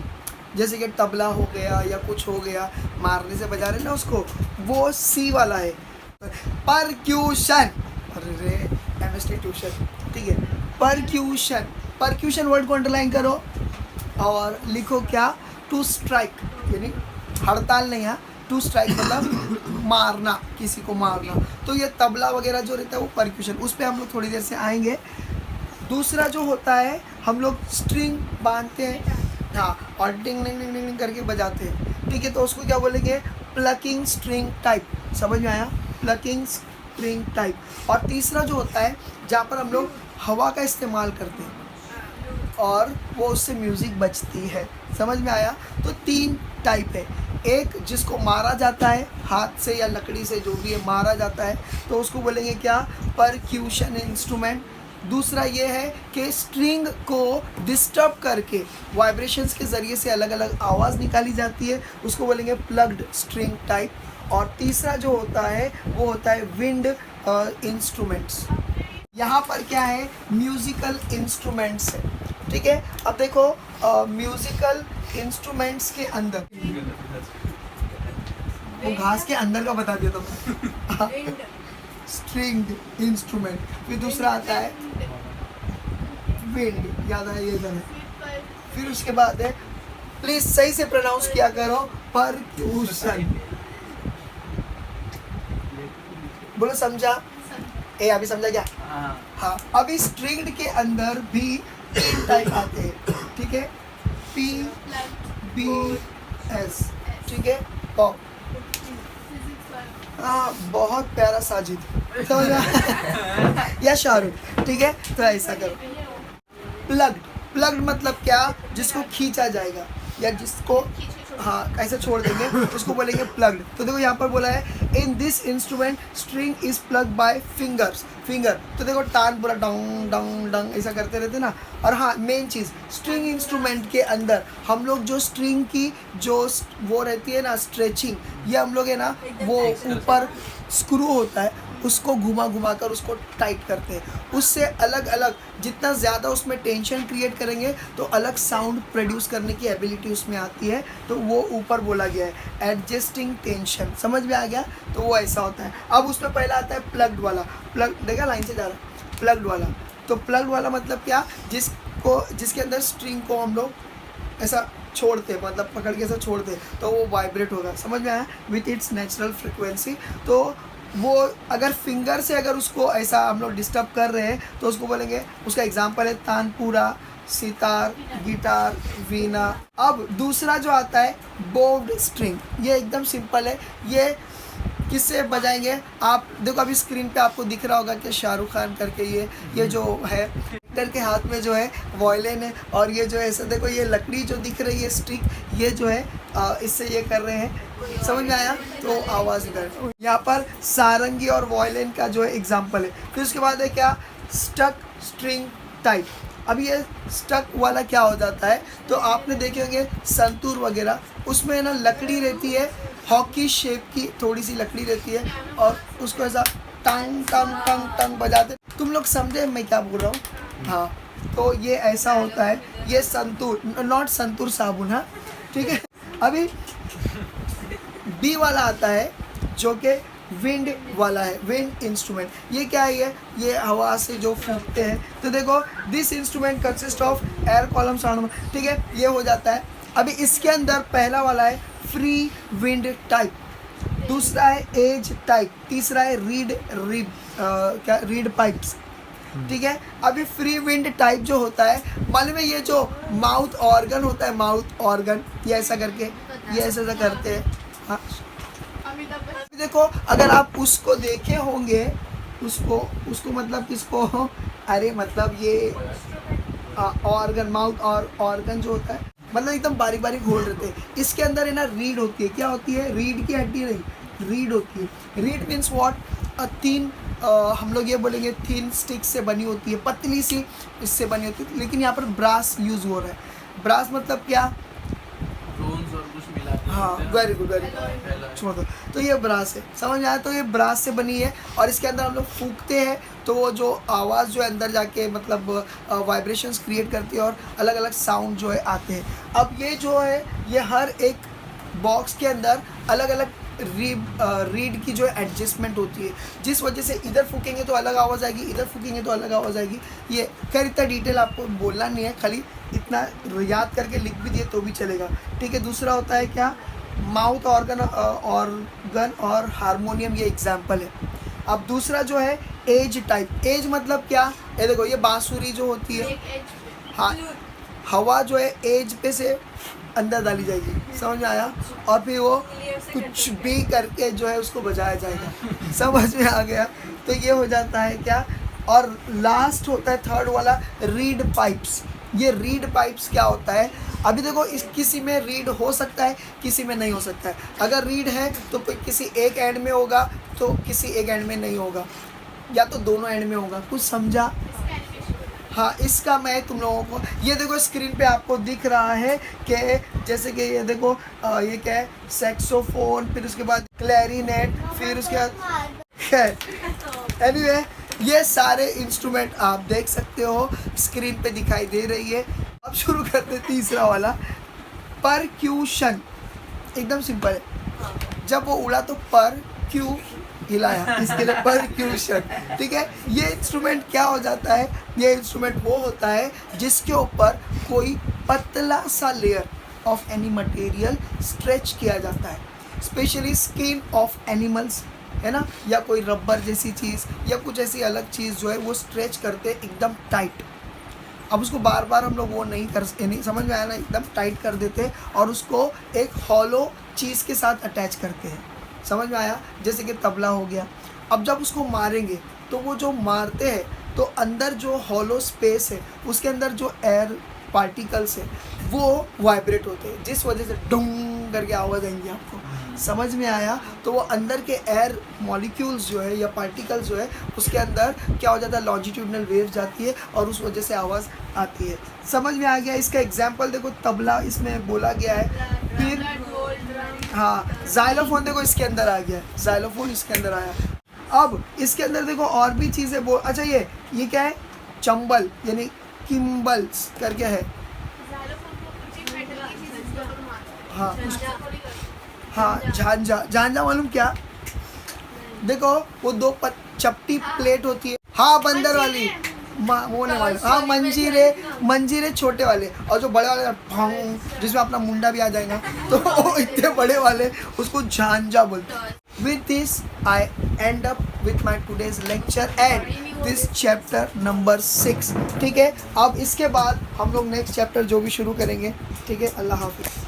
जैसे कि तबला हो गया या कुछ हो गया, मारने से बजा रहे ना उसको, वो सी वाला है, परक्यूशन। अरे एमएसटी ट्यूशन, ठीक है, परक्यूशन। परक्यूशन वर्ड को अंडरलाइन करो और लिखो क्या, टू स्ट्राइक, यानी हड़ताल नहीं है, टू स्ट्राइक मतलब मारना, किसी को मारना। तो ये तबला वगैरह जो रहता है वो परक्यूशन, उस पर हम लोग थोड़ी देर से आएंगे। दूसरा जो होता है, हम लोग स्ट्रिंग बांधते हैं, हाँ, और डिंग डिंग डिंग डिंग करके बजाते हैं, ठीक है, तो उसको क्या बोलेंगे, प्लकिंग स्ट्रिंग टाइप। समझ में आया, प्लकिंग स्ट्रिंग टाइप। और तीसरा जो होता है, जहाँ पर हम लोग हवा का इस्तेमाल करते हैं और वो उससे म्यूज़िक बजती है। समझ में आया। तो 3 टाइप है, एक जिसको मारा जाता है हाथ से या लकड़ी से, जो भी है मारा जाता है, तो उसको बोलेंगे क्या, परक्यूशन इंस्ट्रूमेंट। दूसरा ये है कि स्ट्रिंग को डिस्टर्ब करके वाइब्रेशंस के ज़रिए से अलग अलग आवाज़ निकाली जाती है, उसको बोलेंगे प्लग्ड स्ट्रिंग टाइप। और तीसरा जो होता है वो होता है विंड इंस्ट्रूमेंट्स। यहाँ पर क्या है, म्यूज़िकल इंस्ट्रूमेंट्स है, ठीक है। अब देखो म्यूज़िकल इंस्ट्रूमेंट्स के अंदर, वो घास के अंदर का बता दिया था मैं स्ट्रिंग इंस्ट्रूमेंट। फिर दूसरा आता है विंड, याद आया, ये इधर है। फिर उसके बाद है, प्लीज सही से प्रोनाउंस किया करो, परक्यूशन। बोलो समझा, ए अभी समझा क्या, हाँ। अभी स्ट्रिंग्ड के अंदर भी 3 टाइप आते हैं, ठीक है, पी बी एस, ठीक है, पॉप। हाँ, बहुत प्यारा साजिद, समझ में या शाहरुख, ठीक है। तो ऐसा करो, प्लग्ड। प्लग्ड मतलब क्या, जिसको खींचा जाएगा या जिसको हाँ ऐसे छोड़ देंगे, उसको बोलेंगे प्लग्ड। तो देखो यहाँ पर बोला है, in this instrument string is plug by finger. तो देखो टान पूरा डंग डंग डंग ऐसा करते रहते ना। और हाँ, मेन चीज़, स्ट्रिंग इंस्ट्रूमेंट के अंदर हम लोग जो स्ट्रिंग की जो वो रहती है ना, स्ट्रेचिंग, ये हम लोग है ना, वो ऊपर स्क्रू होता है, उसको घुमा घुमा कर उसको टाइट करते हैं। उससे अलग अलग, जितना ज़्यादा उसमें टेंशन क्रिएट करेंगे तो अलग साउंड प्रोड्यूस करने की एबिलिटी उसमें आती है। तो वो ऊपर बोला गया है एडजस्टिंग टेंशन, समझ में आ गया। तो वो ऐसा होता है। अब उसमें पहला आता है प्लग्ड वाला। प्लग देखा, लाइन से जा रहा है, प्लग्ड वाला। तो प्लग्ड वाला मतलब क्या, जिसके अंदर स्ट्रिंग को हम लोग ऐसा छोड़ते हैं, मतलब पकड़ के ऐसा छोड़ते हैं, तो वो वाइब्रेट होगा। समझ में आया, विथ इट्स नेचुरल फ्रिक्वेंसी। तो वो अगर फिंगर से अगर उसको ऐसा हम लोग डिस्टर्ब कर रहे हैं तो उसको बोलेंगे, उसका एग्जांपल है तानपुरा, सितार, गिटार, वीणा। अब दूसरा जो आता है बोव्ड स्ट्रिंग, ये एकदम सिंपल है। ये किससे बजाएंगे, आप देखो अभी स्क्रीन पे आपको दिख रहा होगा कि शाहरुख खान करके ये जो है एक्टर के हाथ में जो है वायलिन है, और ये जो है ऐसा देखो, ये लकड़ी जो दिख रही है स्टिक, ये जो है इससे ये कर रहे हैं। समझ में आया। तो आवाज़ निकल, यहाँ पर सारंगी और वायलिन का जो है एग्जाम्पल है। फिर उसके बाद है क्या, स्टक स्ट्रिंग टाइप। अब ये स्टक वाला क्या हो जाता है, तो आपने देखे होंगे संतूर वगैरह, उसमें ना लकड़ी रहती है, हॉकी शेप की थोड़ी सी लकड़ी रहती है, और उसको ऐसा टंग टंग टंग टंग बजाते। तुम लोग समझे मैं क्या बोल रहा हूँ? हाँ, तो ये ऐसा होता है, ये संतूर, नॉट संतूर साबुन, हाँ ठीक है। अभी बी वाला आता है जो कि विंड वाला है, विंड इंस्ट्रूमेंट। ये क्या है? ये हवा से जो फूंकते हैं। तो देखो, this instrument consist of air column sound, ठीक है, ये हो जाता है। अभी इसके अंदर पहला वाला है फ्री विंड टाइप, दूसरा है एज टाइप, तीसरा है रीड पाइप्स, ठीक है। अभी फ्री विंड टाइप जो होता है, मालूम है ये जो माउथ ऑर्गन होता है, माउथ ऑर्गन, ये ऐसा करके, ये ऐसा करते हैं, हाँ। अभी देखो, अगर आप उसको देखे होंगे, उसको मतलब किसको, अरे मतलब ये ऑर्गन, माउथ और ऑर्गन जो होता है, मतलब एकदम बारीक बारीक होल रहते हैं। इसके अंदर है ना रीड होती है। क्या होती है? रीड की हड्डी नहीं, रीड होती है। Read means what? तीन हम लोग ये बोलेंगे थिन स्टिक से बनी होती है, पतली सी इससे बनी होती है, लेकिन यहाँ पर ब्रास यूज़ हो रहा है। ब्रास मतलब क्या? ब्रोंज और कुछ मिला के हाँ, होते हैं ना। वेरी गुड, वेरी गुड, छोड़ दो। तो ये ब्रास है, समझ में आया? तो ये ब्रास से बनी है, और इसके अंदर हम लोग फूंकते हैं तो वो जो आवाज़ जो है अंदर जाके मतलब वाइब्रेशंस क्रिएट करती है, और अलग अलग साउंड जो है आते हैं। अब ये जो है, ये हर एक बॉक्स के अंदर अलग अलग रीड की जो एडजस्टमेंट होती है, जिस वजह से इधर फूकेंगे तो अलग आवाज़ आएगी, इधर फूकेंगे तो अलग आवाज़ आएगी। ये खैर इतना डिटेल आपको बोलना नहीं है, खाली इतना याद करके लिख भी दिए तो भी चलेगा, ठीक है। दूसरा होता है क्या? माउथ ऑर्गन और हारमोनियम, ये एग्जाम्पल है। अब दूसरा जो है एज टाइप। एज मतलब क्या? ये देखो, ये बांसुरी जो होती है, हाँ, हवा जो है एज पे से अंदर डाली जाएगी, समझ में आया? और फिर वो कुछ भी करके जो है उसको बजाया जाएगा, समझ में आ गया? तो ये हो जाता है क्या? और लास्ट होता है थर्ड वाला रीड पाइप्स। ये रीड पाइप्स क्या होता है? अभी देखो, इस किसी में रीड हो सकता है, किसी में नहीं हो सकता है। अगर रीड है तो कोई किसी एक एंड में होगा, तो किसी एक एंड में नहीं होगा, या तो दोनों एंड में होगा। कुछ समझा? हाँ, इसका मैं तुम लोगों को, ये देखो स्क्रीन पे आपको दिख रहा है कि जैसे कि ये देखो, ये क्या है? सैक्सोफोन, फिर उसके बाद क्लैरिनेट, फिर उसके बाद एनीवे, ये सारे इंस्ट्रूमेंट आप देख सकते हो, स्क्रीन पे दिखाई दे रही है। अब शुरू करते तीसरा वाला, परक्यूशन। एकदम सिंपल है, जब वो उड़ा तो पर क्यू हिलाया, इसके लिए परक्यूशन, ठीक है। ये इंस्ट्रूमेंट क्या हो जाता है? ये इंस्ट्रूमेंट वो होता है जिसके ऊपर कोई पतला सा layer of any material stretch किया जाता है, स्पेशली स्किन ऑफ एनिमल्स, है ना, या कोई रबर जैसी चीज़, या कुछ ऐसी अलग चीज़ जो है वो स्ट्रेच करते एकदम टाइट। अब उसको बार बार हम लोग वो नहीं समझ में आया ना, एकदम टाइट कर देते हैं, और उसको एक हॉलो चीज़ के साथ अटैच करते हैं, समझ में आया? जैसे कि तबला हो गया। अब जब उसको मारेंगे तो वो जो मारते हैं तो अंदर जो हॉलो स्पेस है, उसके अंदर जो एयर पार्टिकल्स है वो वाइब्रेट होते हैं, जिस वजह से डुंग करके आवाज़ आएंगी आपको, समझ में आया? तो वो अंदर के एयर मॉलिक्यूल्स जो है या पार्टिकल्स जो है, उसके अंदर क्या हो जाता है? लॉन्जिट्यूडनल वेव जाती है, और उस वजह से आवाज़ आती है। समझ में आ गया? इसका एग्जाम्पल देखो, तबला इसमें बोला गया है। फिर हाँ, जाइलोफोन देखो इसके अंदर आ गया, जाइलोफोन इसके अंदर आया। अब इसके अंदर देखो और भी चीज़ें अच्छा, ये क्या है? चंबल, यानी किम्बल्स करके है। हाँ, हाँ, झांझा मालूम क्या? देखो, वो दो चपटी प्लेट होती है, हाँ, बंदर वाली, वो नहीं वाले, हाँ, मंजीरे छोटे वाले, और जो बड़े वाले भोंग, जिसमें अपना मुंडा भी आ जाएगा, तो वो इतने बड़े वाले, उसको झांझा बोलते हैं। With this, I end up with my today's lecture and this chapter number 6, ठीक है। अब इसके बाद हम लोग नेक्स्ट चैप्टर जो भी शुरू करेंगे, ठीक है। अल्लाह हाफिज़।